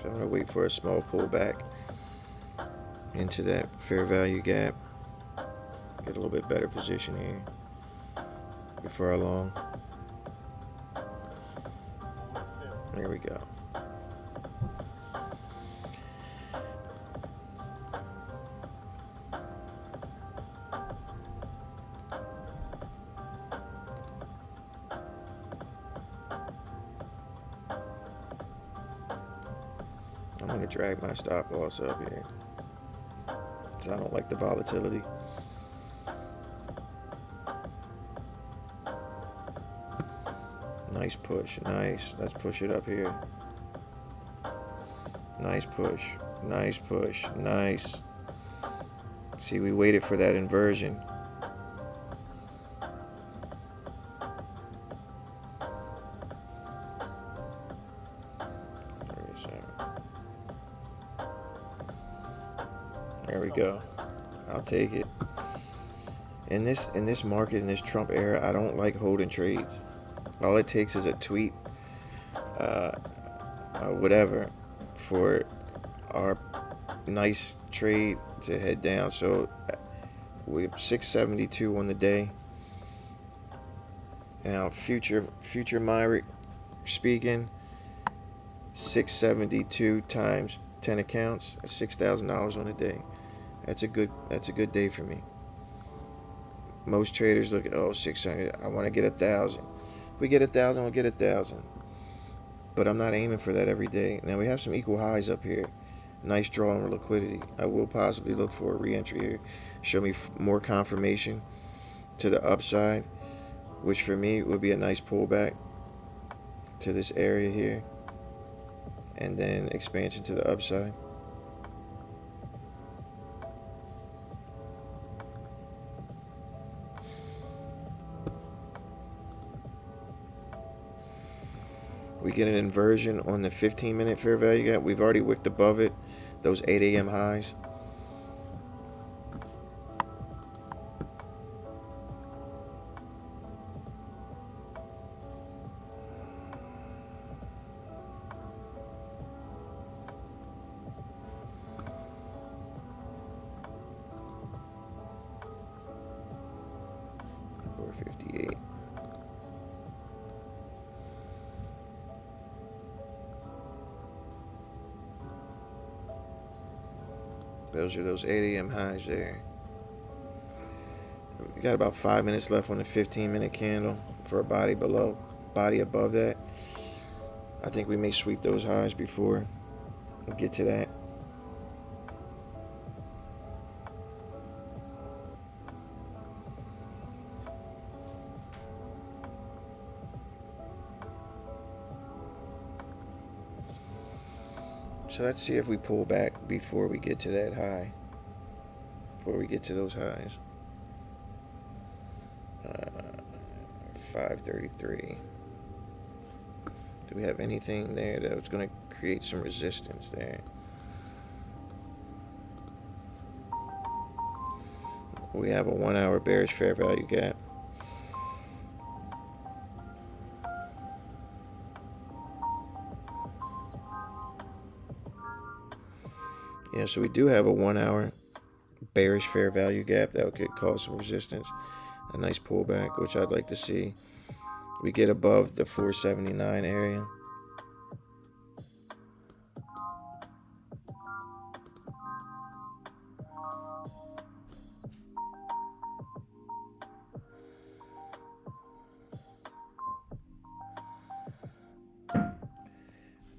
A: So I'm going to wait for a small pullback into that fair value gap. Get a little bit better position here before long. There we go. I'm going to drag my stop loss up here because I don't like the volatility. Nice push. Nice. Let's push it up here. Nice push. Nice push. Nice. See, we waited for that inversion. There we go. I'll take it. In this market, in this Trump era, I don't like holding trades. All it takes is a tweet, whatever, for our nice trade to head down. So we're 672 on the day. Now future Myrick speaking, 672 times 10 accounts, $6,000 on a day. That's a good day for me. Most traders look at 600. I want to get 1,000. If we get 1,000, we'll get 1,000. But I'm not aiming for that every day. Now we have some equal highs up here. Nice draw on liquidity. I will possibly look for a re-entry here. Show me more confirmation to the upside, which for me would be a nice pullback to this area here, and then expansion to the upside. We get an inversion on the 15-minute fair value gap. We've already wicked above it, those 8 a.m. highs. $458. Those are those 8 a.m. highs there. We got about 5 minutes left on the 15-minute candle for a body above that. I think we may sweep those highs before we get to that. So let's see if we pull back before we get to that high. Before we get to those highs. 533. Do we have anything there that's going to create some resistance there? We have a 1-hour bearish fair value gap. Yeah, so we do have a 1-hour bearish fair value gap that could cause some resistance. A nice pullback, which I'd like to see. We get above the 479 area.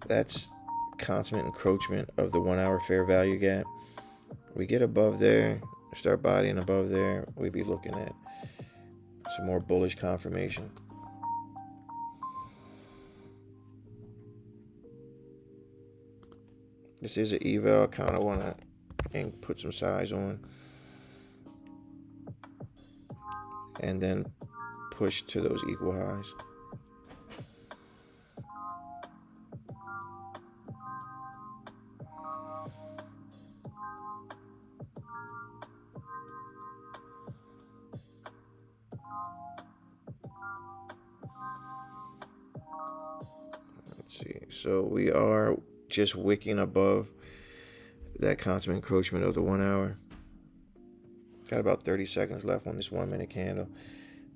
A: That's consummate encroachment of the 1-hour fair value gap. We get above there, start bodying above there, we'd be looking at some more bullish confirmation. This is an eval. I kind of want to put some size on, and then push to those equal highs. Let's see. So we are just wicking above that constant encroachment of the 1 hour. Got about 30 seconds left on this 1 minute candle.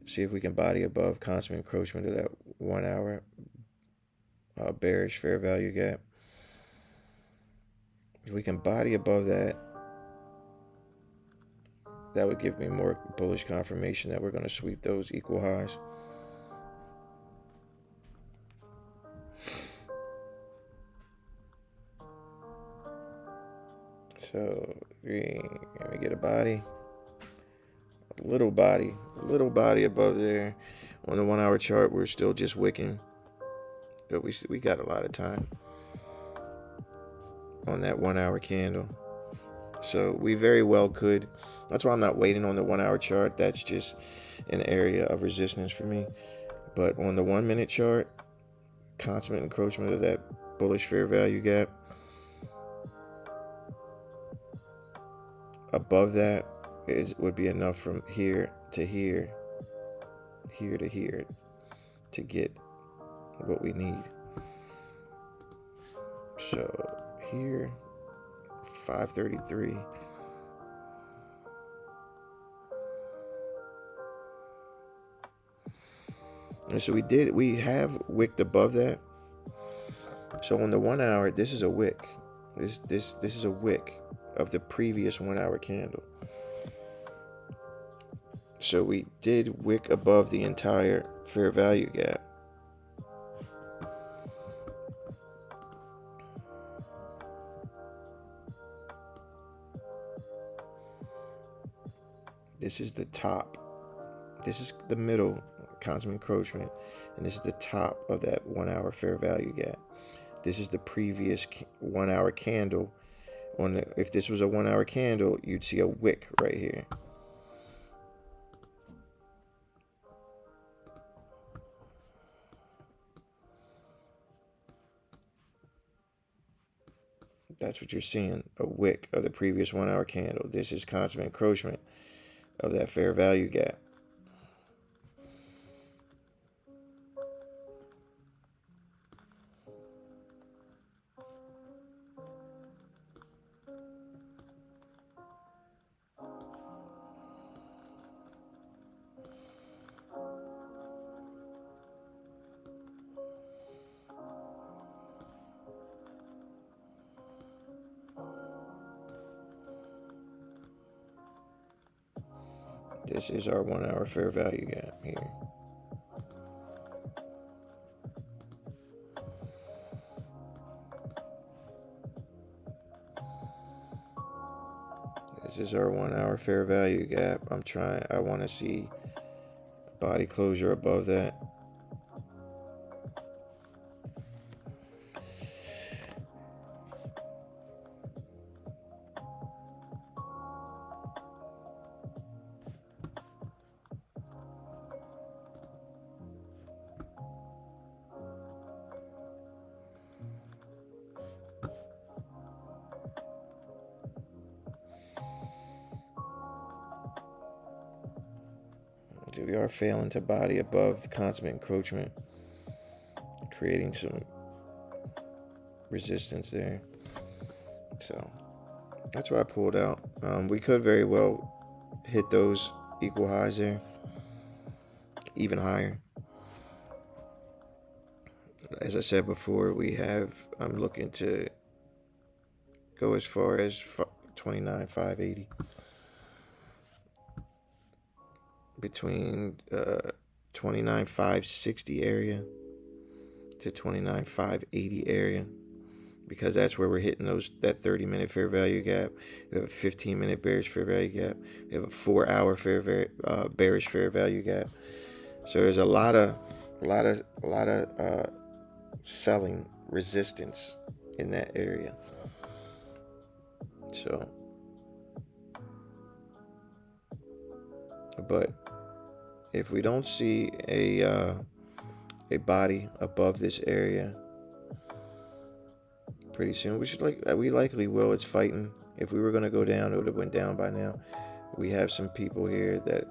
A: See if we can body above constant encroachment of that 1 hour bearish fair value gap. If we can body above that, that would give me more bullish confirmation that we're going to sweep those equal highs. So let me get a body, a little body above there. On the 1 hour chart, we're still just wicking, but we got a lot of time on that 1 hour candle. So we very well could. That's why I'm not waiting on the 1 hour chart. That's just an area of resistance for me. But on the 1 minute chart, consummate encroachment of that bullish fair value gap. Above that would be enough from here to here, here to here, to get what we need. So here, 533. And so we have wicked above that. So on the 1 hour, this is a wick. This is a wick of the previous 1 hour candle. So we did wick above the entire fair value gap. This is the top. This is the middle constant encroachment, and this is the top of that 1 hour fair value gap. This is the previous 1 hour candle. If this was a 1 hour candle, you'd see a wick right here. That's what you're seeing, a wick of the previous 1 hour candle. This is constant encroachment of that fair value gap. This is our 1 hour fair value gap here. This is our 1 hour fair value gap. I want to see body closure above that. We are failing to body above consummate encroachment, creating some resistance there. So that's why I pulled out. We could very well hit those equal highs there, even higher. As I said before, I'm looking to go as far as 29,580. Between 29,560 area to 29,580 area, because that's where we're hitting that 30-minute fair value gap. We have a 15-minute bearish fair value gap. We have a 4 hour bearish fair value gap. So there's a lot of selling resistance in that area. So, but if we don't see a body above this area pretty soon, we likely will. It's fighting. If we were going to go down, it would have went down by now. We have some people here that,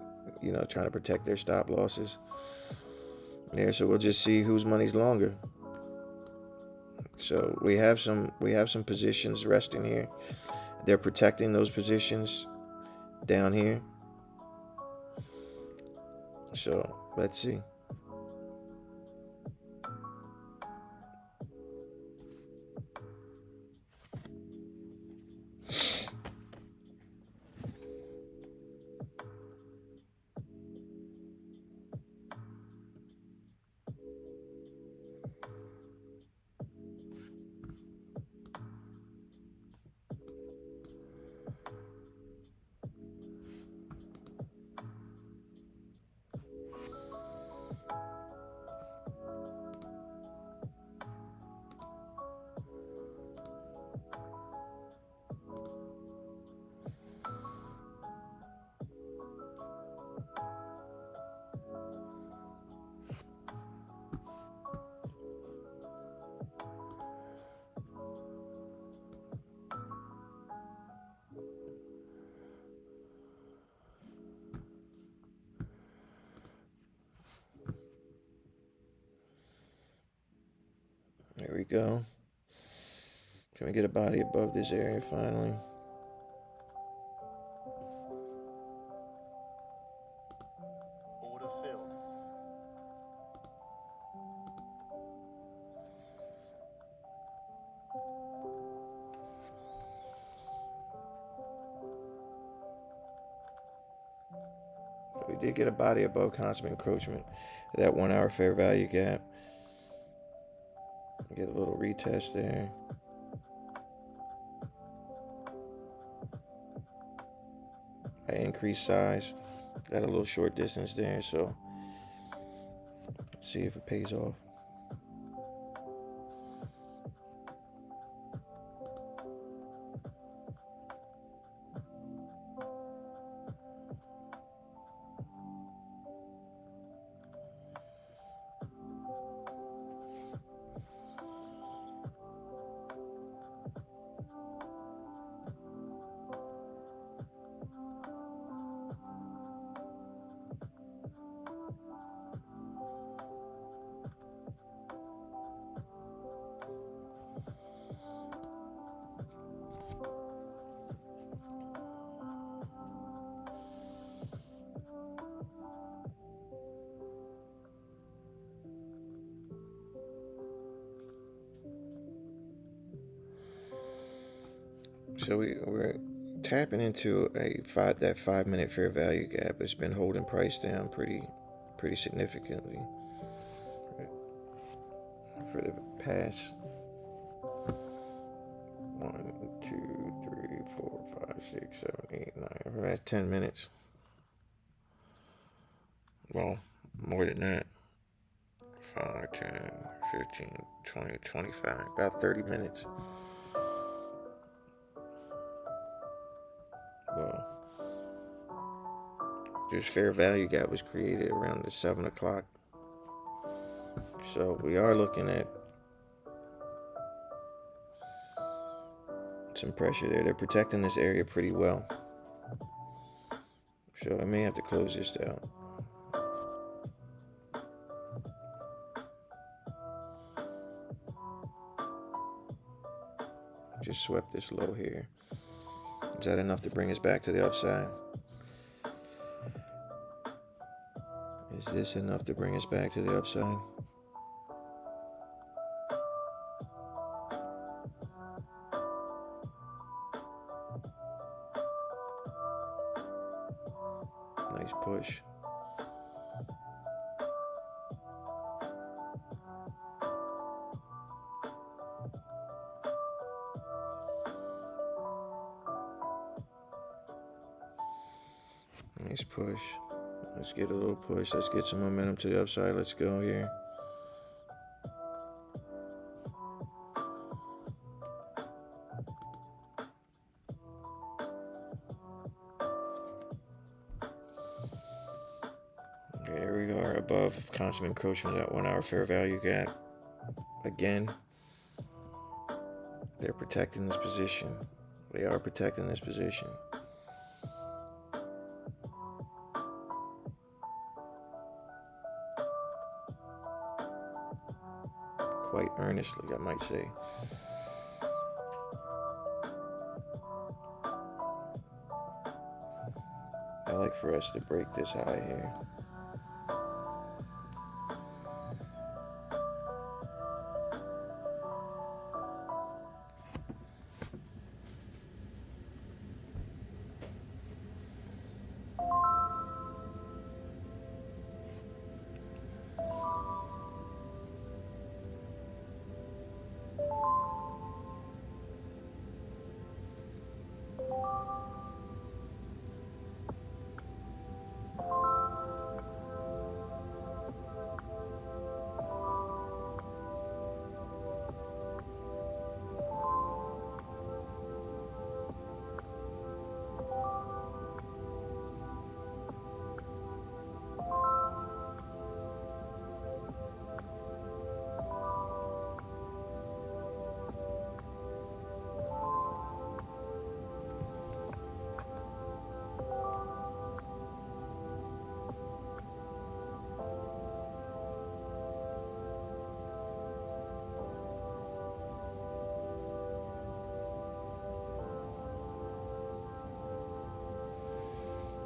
A: trying to protect their stop losses. Yeah, so we'll just see whose money's longer. So we have some positions resting here. They're protecting those positions down here. So let's see. There we go. Can we get a body above this area finally?
C: Order filled.
A: We did get a body above constant encroachment. That 1 hour fair value gap. Get a little retest there. I increased size. Got a little short distance there, so let's see if it pays off. So we're tapping into that 5 minute fair value gap. It's been holding price down pretty significantly for the past 1, 2, 3, 4, 5, 6, 7, 8, 9. For the past 10 minutes. Well, more than that. 5, 10, 15, 20, 25. About 30 minutes. Well, this fair value gap was created around the 7 o'clock. So we are looking at some pressure there. They're protecting this area pretty well. So I may have to close this out. Just swept this low here. Is that enough to bring us back to the upside? Is this enough to bring us back to the upside? Nice push. Nice push. Let's get a little push. Let's get some momentum to the upside. Let's go here. above consummate encroachment of that 1 hour fair value gap. Again, they're protecting this position. They are protecting this position. Quite earnestly, I might say. I like for us to break this high here.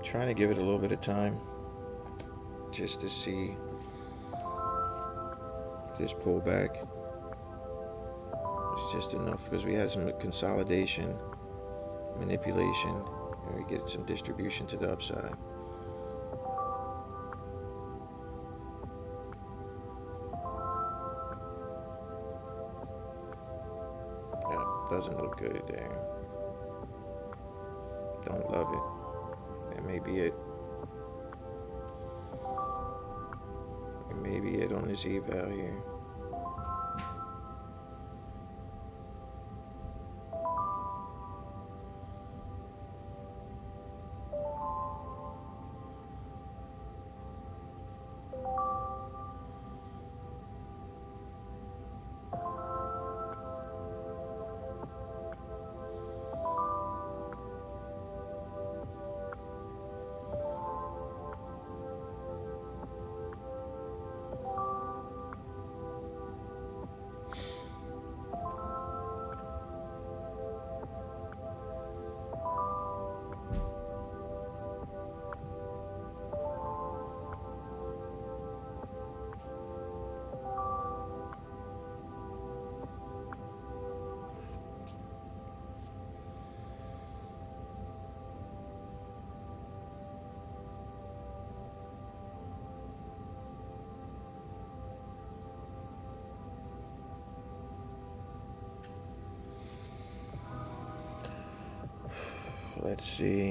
A: Trying to give it a little bit of time just to see if this pullback is just enough, because we had some consolidation, manipulation, and we get some distribution to the upside. Yeah, doesn't look good there. Don't love it. That may be it. It may be it on this eval here.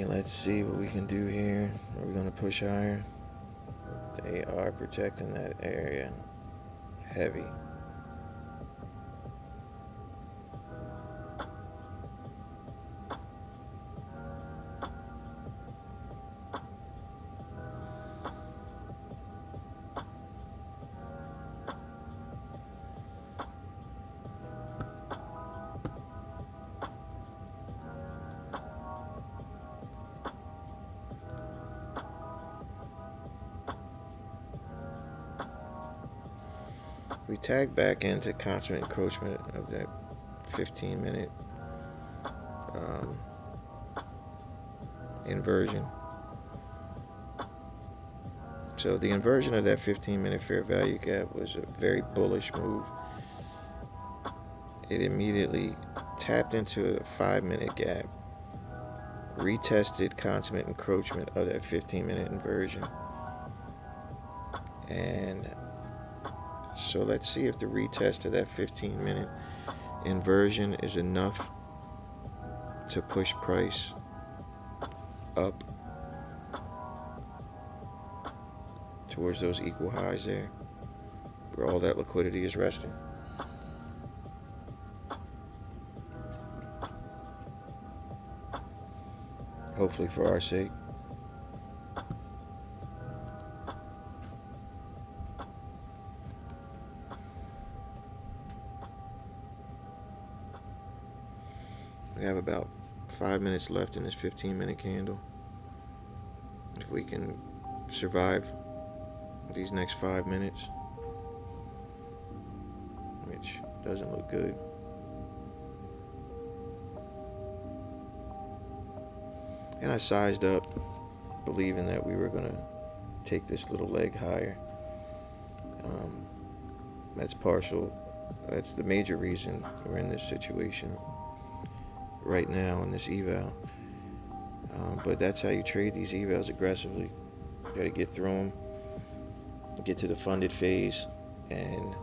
A: Let's see what we can do here. Are we going to push higher? They are protecting that area heavy. We tag back into consummate encroachment of that 15-minute inversion. So the inversion of that 15-minute fair value gap was a very bullish move. It immediately tapped into a 5-minute gap, retested consummate encroachment of that 15-minute inversion, and so let's see if the retest of that 15-minute inversion is enough to push price up towards those equal highs there, where all that liquidity is resting. Hopefully for our sake. We have about 5 minutes left in this 15-minute candle. If we can survive these next 5 minutes, which doesn't look good. And I sized up, believing that we were going to take this little leg higher. That's partial. That's the major reason we're in this situation right now in this eval. But that's how you trade these evals aggressively. You got to get through them, get to the funded phase, and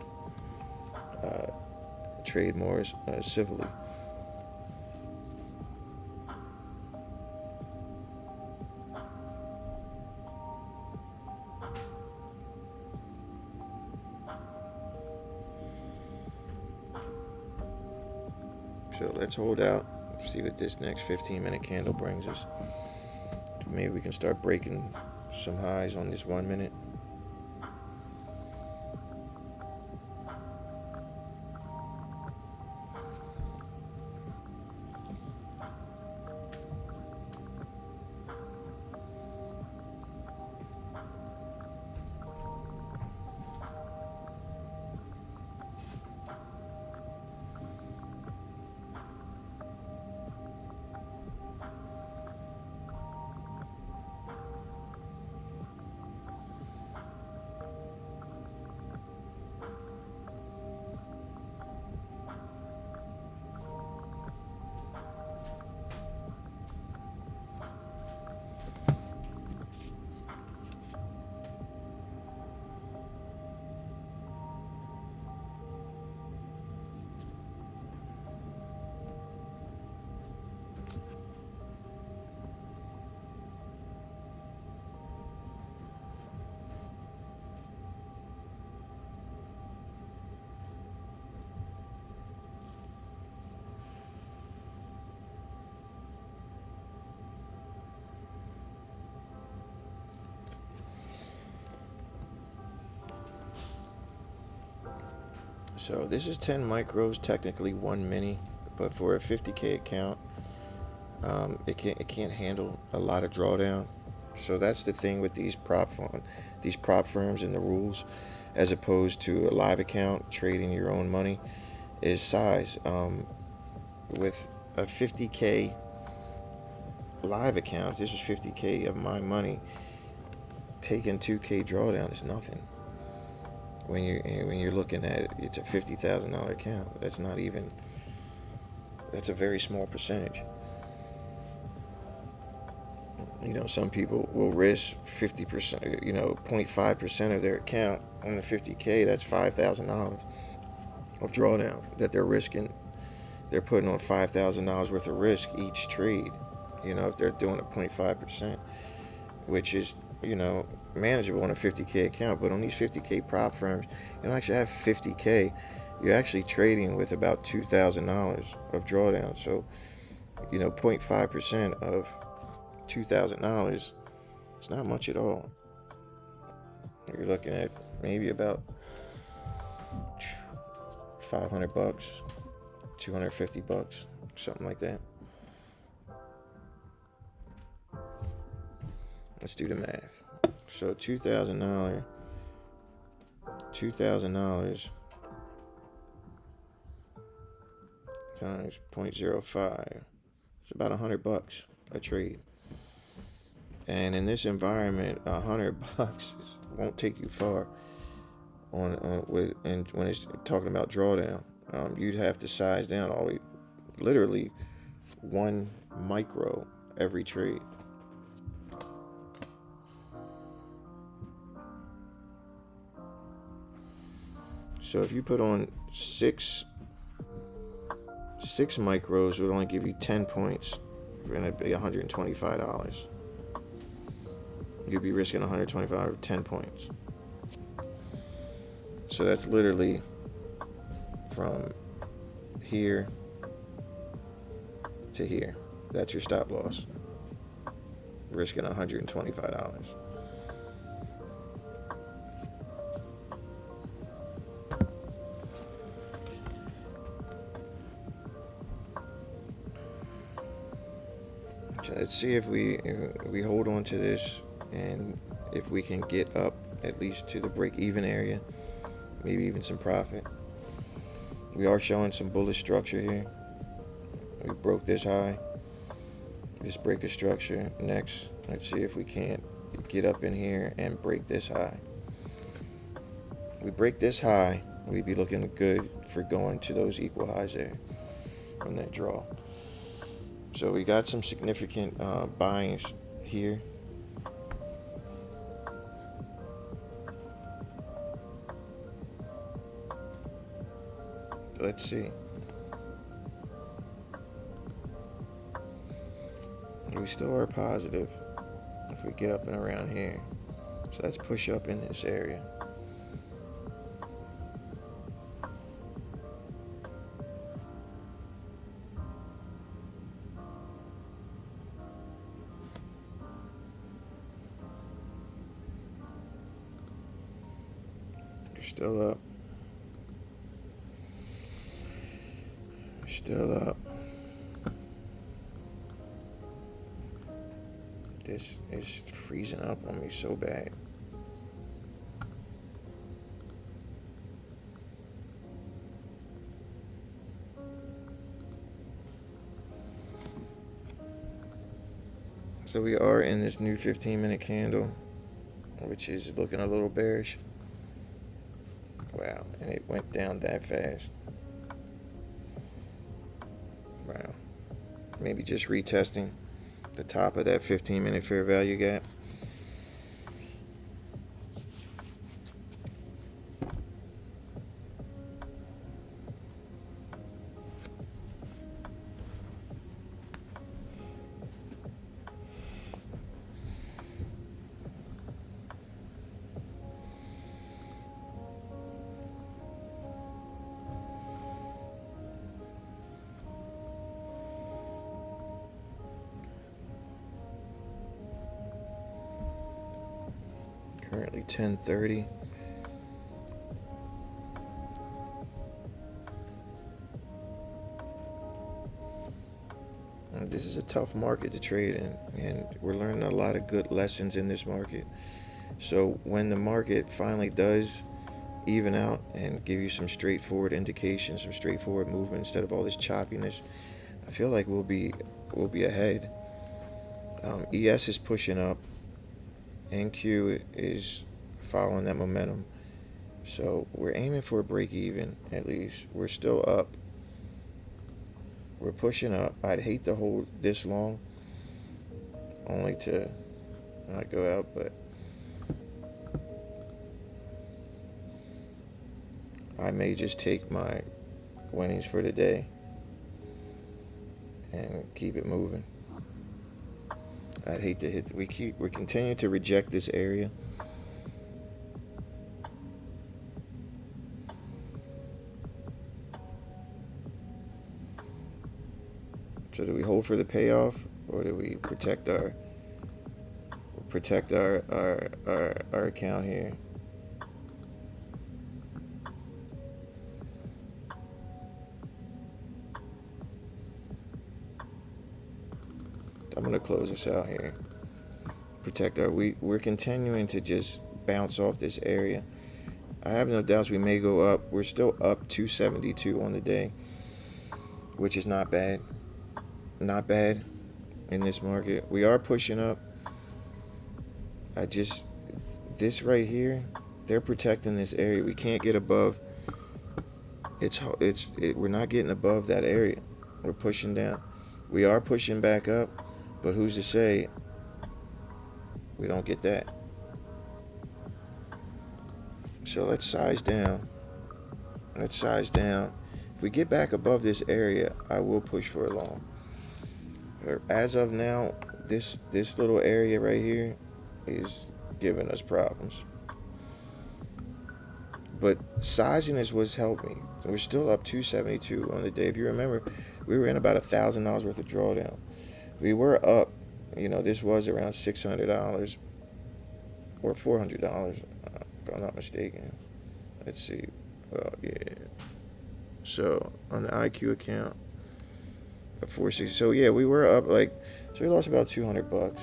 A: trade more civilly. So let's hold out, see what this next 15-minute candle brings us. Maybe we can start breaking some highs on this 1 minute. So this is 10 micros, technically 1 mini, but for a 50K account, it can't handle a lot of drawdown. So that's the thing with these prop firms and the rules, as opposed to a live account trading your own money, is size. With a 50K live account, if this was 50K of my money, taking 2K drawdown is nothing. When you're looking at it, it's a $50,000 account. That's a very small percentage. Some people will risk 50%, 0.5% of their account on the 50K. That's $5,000 of drawdown that they're risking. They're putting on $5,000 worth of risk each trade, if they're doing a 0.5%, which is, manageable on a 50K account. But on these 50K prop firms, you don't actually have 50K. You're actually trading with about $2,000 of drawdown. So, 0.5% of $2,000 is not much at all. You're looking at maybe about $500, $250, something like that. Let's do the math. So $2,000 times 0.05. It's about $100 a trade. And in this environment, $100 won't take you far. When it's talking about drawdown, you'd have to size down literally 1 micro every trade. So if you put on six micros, would only give you 10 points. You're gonna be $125. You'd be risking $125 or 10 points. So that's literally from here to here. That's your stop loss. Risking $125. So let's see if we hold on to this, and if we can get up at least to the break-even area, maybe even some profit. We are showing some bullish structure here. We broke this high, this break of structure. Next, let's see if we can't get up in here and break this high. We break this high, we'd be looking good for going to those equal highs there on that draw. So we got some significant buyings here. Let's see. We still are positive if we get up and around here. So let's push up in this area. You're still up. Still up. This is freezing up on me so bad. So we are in this new 15-minute candle, which is looking a little bearish. Wow, and it went down that fast. Wow. Maybe just retesting the top of that 15-minute fair value gap. Currently 10:30. This is a tough market to trade in, and we're learning a lot of good lessons in this market. So when the market finally does even out and give you some straightforward indications, some straightforward movement instead of all this choppiness, I feel like we'll be ahead. ES is pushing up. NQ is following that momentum. So we're aiming for a break even at least. We're still up. We're pushing up. I'd hate to hold this long only to not go out, but I may just take my winnings for the day and keep it moving. I'd hate to hit. We're continuing to reject this area. So do we hold for the payoff, or do we protect our account here? I'm gonna close this out here. Protect our. We're continuing to just bounce off this area. I have no doubts we may go up. We're still up 272 on the day, which is not bad. Not bad in this market. We are pushing up. This right here, they're protecting this area. We can't get above. We're not getting above that area. We're pushing down. We are pushing back up, but who's to say we don't get that? So let's size down. Let's size down. If we get back above this area, I will push for a long. As of now, this little area right here is giving us problems. But sizing is what's helped me. We're still up 272 on the day. If you remember, we were in about $1,000 worth of drawdown. We were up, this was around $600 or $400, if I'm not mistaken. Let's see. Well, yeah. So on the IQ account, 460. So yeah, we were up So we lost about 200 bucks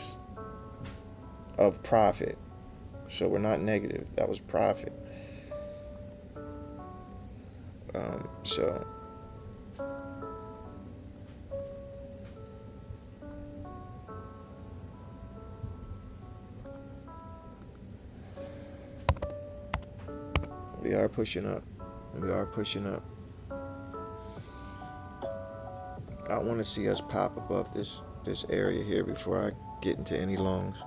A: of profit. So we're not negative. That was profit. So we are pushing up. We are pushing up. I want to see us pop above this area here before I get into any longs.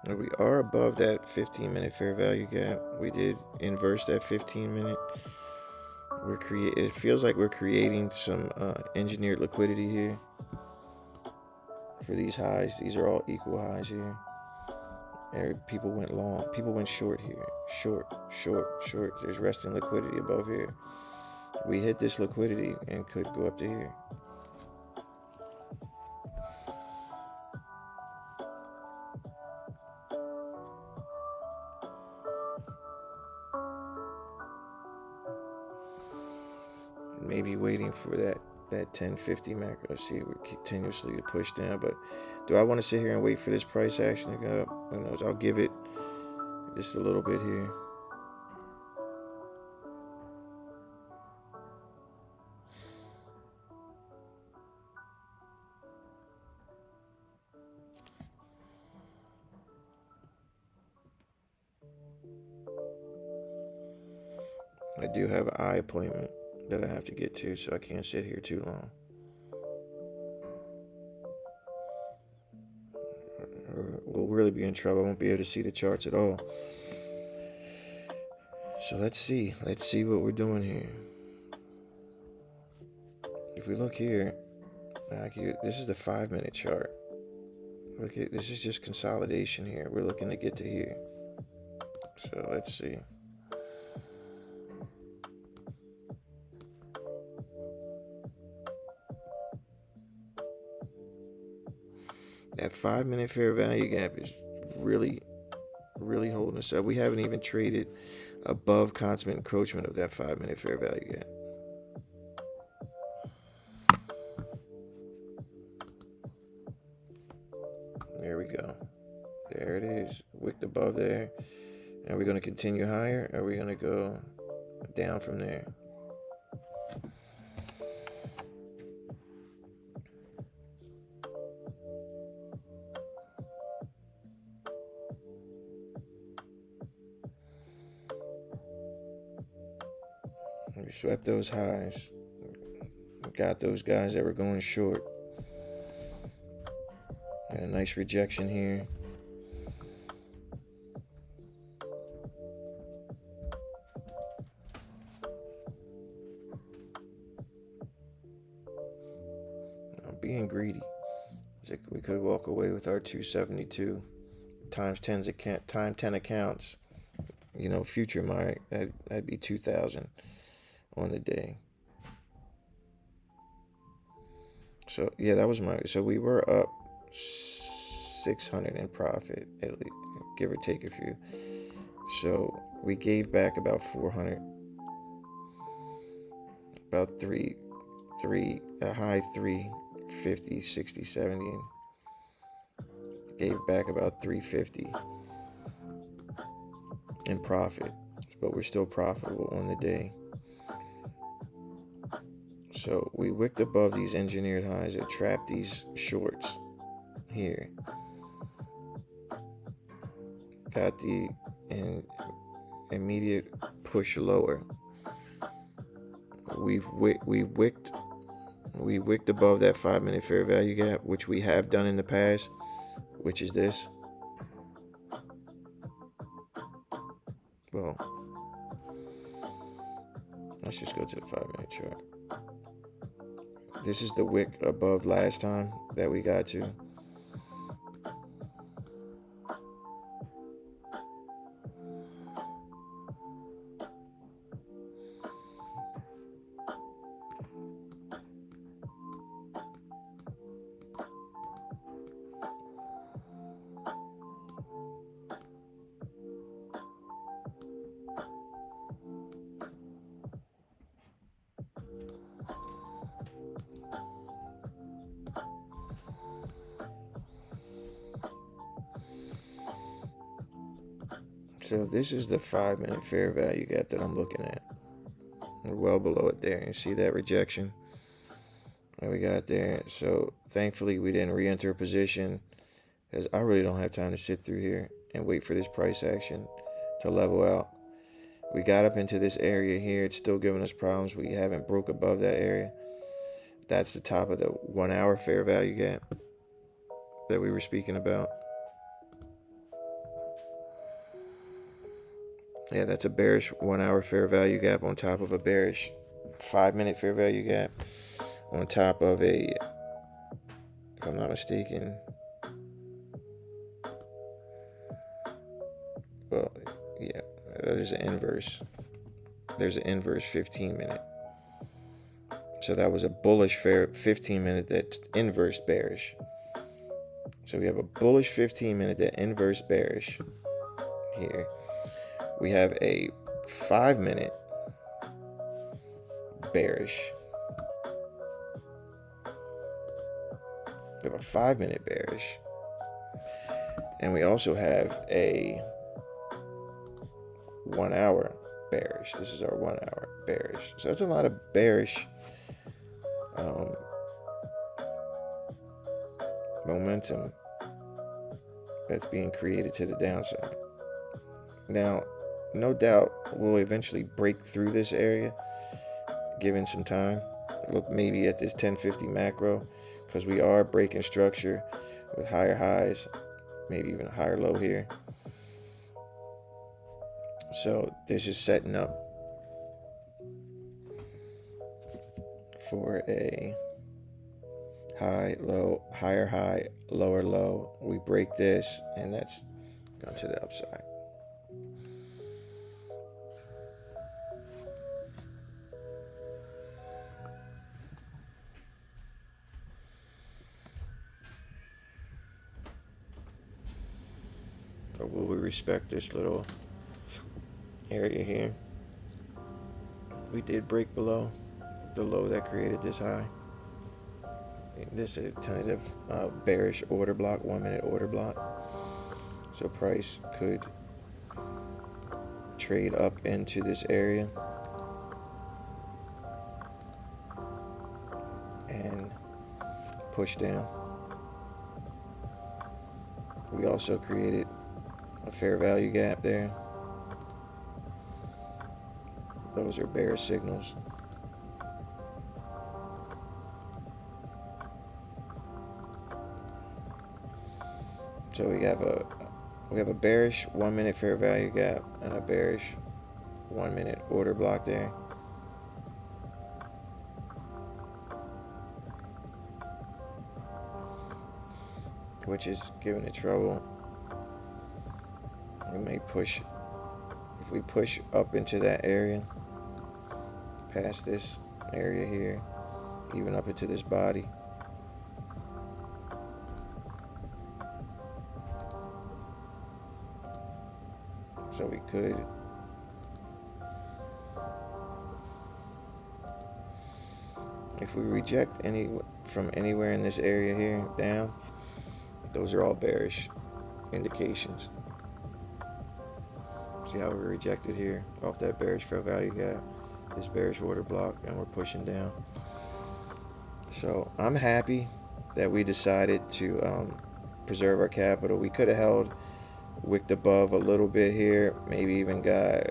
A: Now we are above that 15-minute fair value gap. We did inverse that 15-minute. It feels like we're creating some engineered liquidity here for these highs. These are all equal highs here. People went long. People went short here. Short, short, short. There's resting liquidity above here. We hit this liquidity and could go up to here. Maybe waiting for that 1050 macro. See, we're continuously to push down, but do I want to sit here and wait for this price action to go up? Who knows? I'll give it just a little bit here. I do have an eye appointment that I have to get to, so I can't sit here too long. We'll really be in trouble. I won't be able to see the charts at all. So let's see what we're doing here. If we look here, this is the 5-minute chart. Look at this is just consolidation here. We're looking to get to here. So let's see. That 5-minute fair value gap is really holding us up. We haven't even traded above consummate encroachment of that 5-minute fair value gap. There we go. There it is. Wicked above there. Are we going to continue higher? Or are we going to go down from there? We swept those highs. We got those guys that were going short. Got a nice rejection here. I'm being greedy. We could walk away with our 272 times 10 accounts. You know, future Myrick, that'd be 2,000 on the day. So yeah, that was so we were up 600 in profit, at least, give or take a few. So we gave back about 400, about a high 350, 60, 70. Gave back about 350 in profit, but we're still profitable on the day. So we wicked above these engineered highs that trapped these shorts here. Got the immediate push lower. We wicked above that 5-minute fair value gap, which we have done in the past, which is this. Well, let's just go to the 5-minute chart. This is the wick above last time that we got to. So this is the 5-minute fair value gap that I'm looking at. We're well below it there. You see that rejection that we got there. So thankfully we didn't re-enter a position, because I really don't have time to sit through here and wait for this price action to level out. We got up into this area here. It's still giving us problems. We haven't broke above that area. That's the top of the 1 hour fair value gap that we were speaking about. Yeah, that's a bearish 1 hour fair value gap on top of a bearish 5-minute fair value gap on top of a, if I'm not mistaken, well, yeah, there's an inverse. There's an inverse 15-minute. So that was a bullish fair 15-minute that inverse bearish. So we have a bullish 15-minute that inverse bearish here. We have a 5-minute bearish. We have a 5-minute bearish. And we also have a 1 hour bearish. This is our 1 hour bearish. So that's a lot of bearish momentum that's being created to the downside. Now, no doubt we'll eventually break through this area given some time. Look maybe at this 1050 macro, because we are breaking structure with higher highs, maybe even a higher low here. So this is setting up for a high, low, higher high, lower low. We break this, and that's gone to the upside. Or will we respect this little area here? We did break below the low that created this high. This is a tentative bearish order block, 1 minute order block. So price could trade up into this area and push down. We also created a fair value gap there. Those are bearish signals. So we have a bearish 1 minute fair value gap and a bearish 1 minute order block there. Which is giving it trouble. We may push, if we push up into that area, past this area here, even up into this body. So we could if we reject any from anywhere in this area here down, those are all bearish indications. See how we rejected here off that bearish fair value gap, this bearish order block, and we're pushing down. So I'm happy that we decided to preserve our capital. We could have held wicked above a little bit here, maybe even got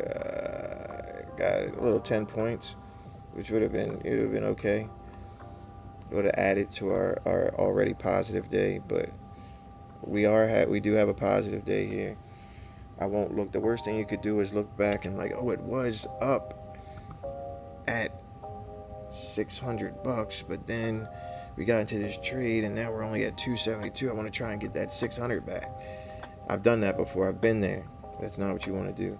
A: a little 10 points, which would have been okay. It would have added to our already positive day, but we do have a positive day here. I won't look. The worst thing you could do is look back and like, oh, it was up at $600, but then we got into this trade and now we're only at 272. I want to try and get that 600 back. I've done that before. I've been there. That's not what you want to do.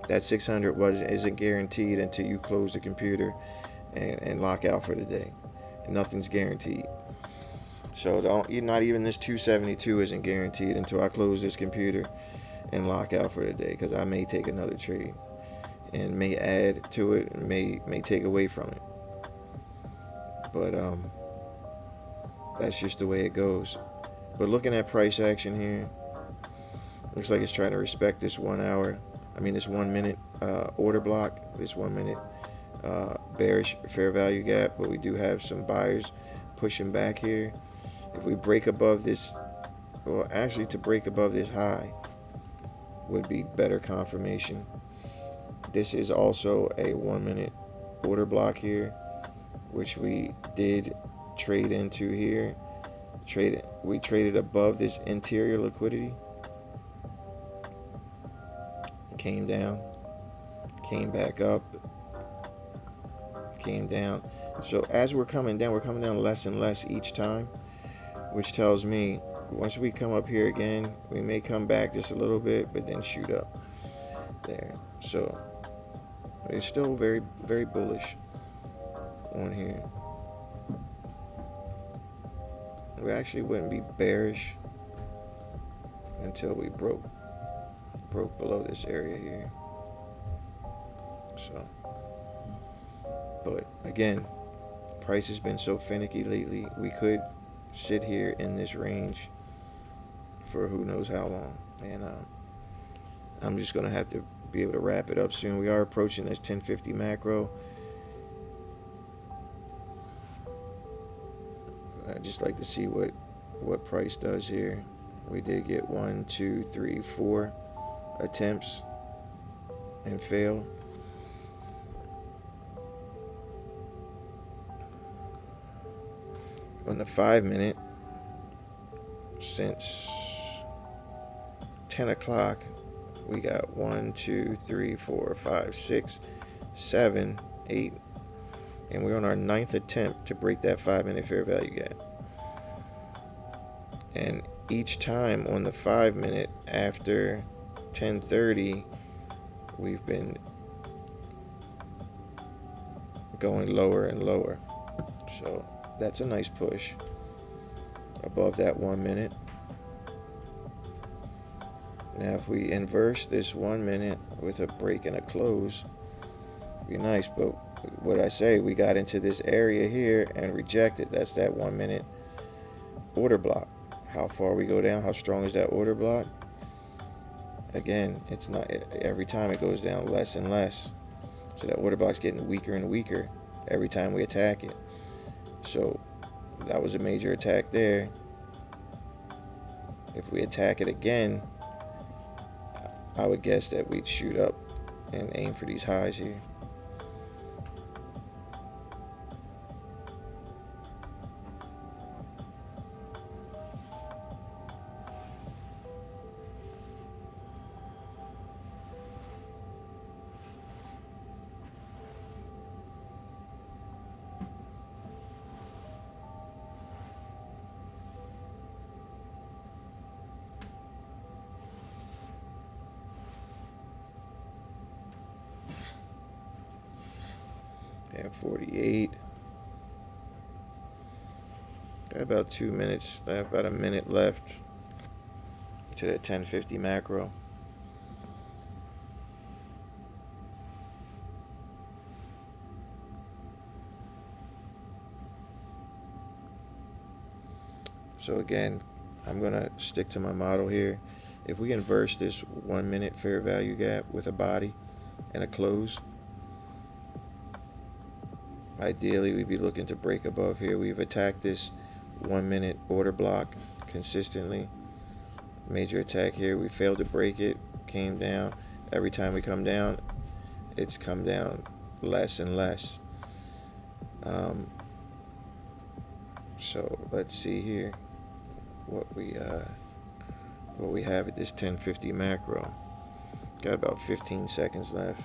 A: That 600 isn't guaranteed until you close the computer and lock out for the day. And nothing's guaranteed. So not even this 272 isn't guaranteed until I close this computer and lock out for the day, because I may take another trade and may add to it and may take away from it. But that's just the way it goes. But looking at price action here, looks like it's trying to respect this 1 hour this 1 minute order block, this 1 minute bearish fair value gap, but we do have some buyers pushing back here. If we break above this, well, actually to break above this high would be better confirmation. This is also a 1 minute order block here, which we did trade into here. We traded above this interior liquidity, came down, came back up, came down. So as we're coming down less and less each time, which tells me once we come up here again, we may come back just a little bit, but then shoot up there. So it's still very, very bullish on here. We actually wouldn't be bearish until we broke below this area here. So, but again, price has been so finicky lately. We could sit here in this range for who knows how long, and I'm just gonna have to be able to wrap it up soon. We are approaching this 1050 macro. I'd just like to see what price does here. We did get 1, 2, 3, 4 attempts and fail. On the 5 minute, since 10 o'clock, we got 1, 2, 3, 4, 5, 6, 7, 8, and we're on our 9th attempt to break that 5 minute fair value gap. And each time on the 5 minute after 10:30, we've been going lower and lower. So that's a nice push above that 1 minute. Now if we inverse this 1 minute with a break and a close, it'd be nice. But what I say, we got into this area here and rejected. That's that 1 minute order block. How far we go down, how strong is that order block? Again, it's not, every time it goes down less and less. So that order block's getting weaker and weaker every time we attack it. So that was a major attack there. If we attack it again, I would guess that we'd shoot up and aim for these highs here. And 48. Got about 2 minutes, about a minute left to that 1050 macro. So again, I'm gonna stick to my model here. If we inverse this 1 minute fair value gap with a body and a close, ideally we'd be looking to break above here. We've attacked this 1 minute order block consistently. Major attack here. We failed to break it, came down. Every time we come down, it's come down less and less. So let's see here what we have at this 1050 macro. Got about 15 seconds left.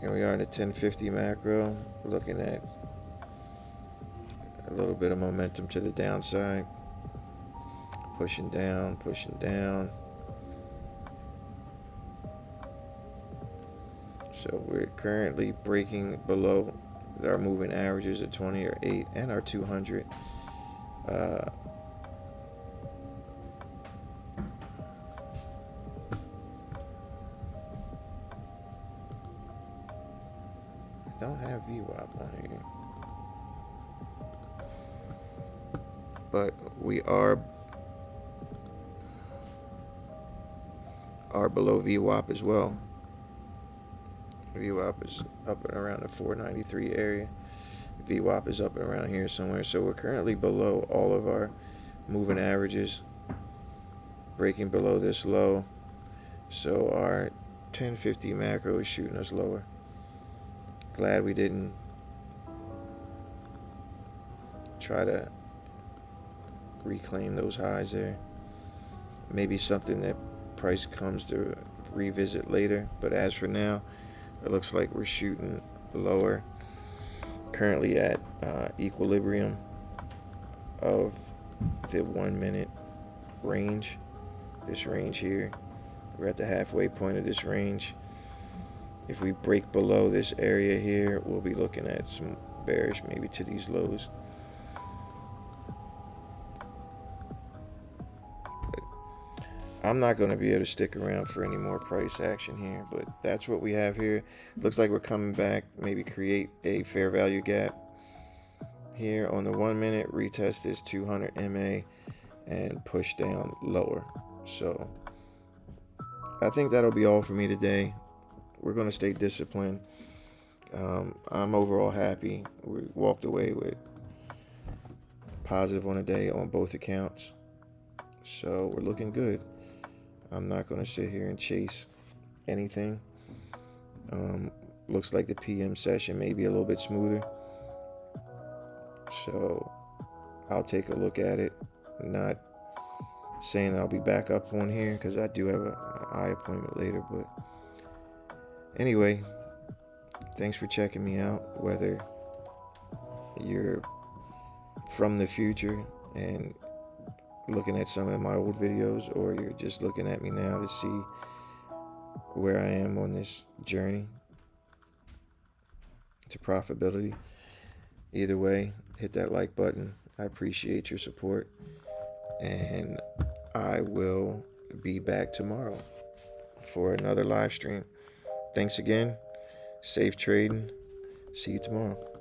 A: Here we are in the 1050 macro, looking at a little bit of momentum to the downside, pushing down, pushing down. So we're currently breaking below our moving averages at 20 or 8 and our 200. don't have VWAP on here. But we are below VWAP as well. VWAP is up and around the 493 area. VWAP is up and around here somewhere. So we're currently below all of our moving averages, breaking below this low. So our 1050 macro is shooting us lower. Glad we didn't try to reclaim those highs there. Maybe something that price comes to revisit later, but as for now, it looks like we're shooting lower. Currently at equilibrium of the 1 minute range. This range here, we're at the halfway point of this range. If we break below this area here, we'll be looking at some bearish, maybe to these lows. I'm not going to be able to stick around for any more price action here, but that's what we have here. Looks like we're coming back, maybe create a fair value gap here on the 1 minute, retest this 200 MA and push down lower. So I think that'll be all for me today. We're going to stay disciplined. I'm overall happy. We walked away with positive on the day on both accounts. So we're looking good. I'm not going to sit here and chase anything. Looks like the PM session may be a little bit smoother. So I'll take a look at it. I'm not saying I'll be back up on here because I do have an eye appointment later. But anyway, thanks for checking me out. Whether you're from the future and looking at some of my old videos, or you're just looking at me now to see where I am on this journey to profitability. Either way, hit that like button. I appreciate your support, and I will be back tomorrow for another live stream. Thanks again. Safe trading. See you tomorrow.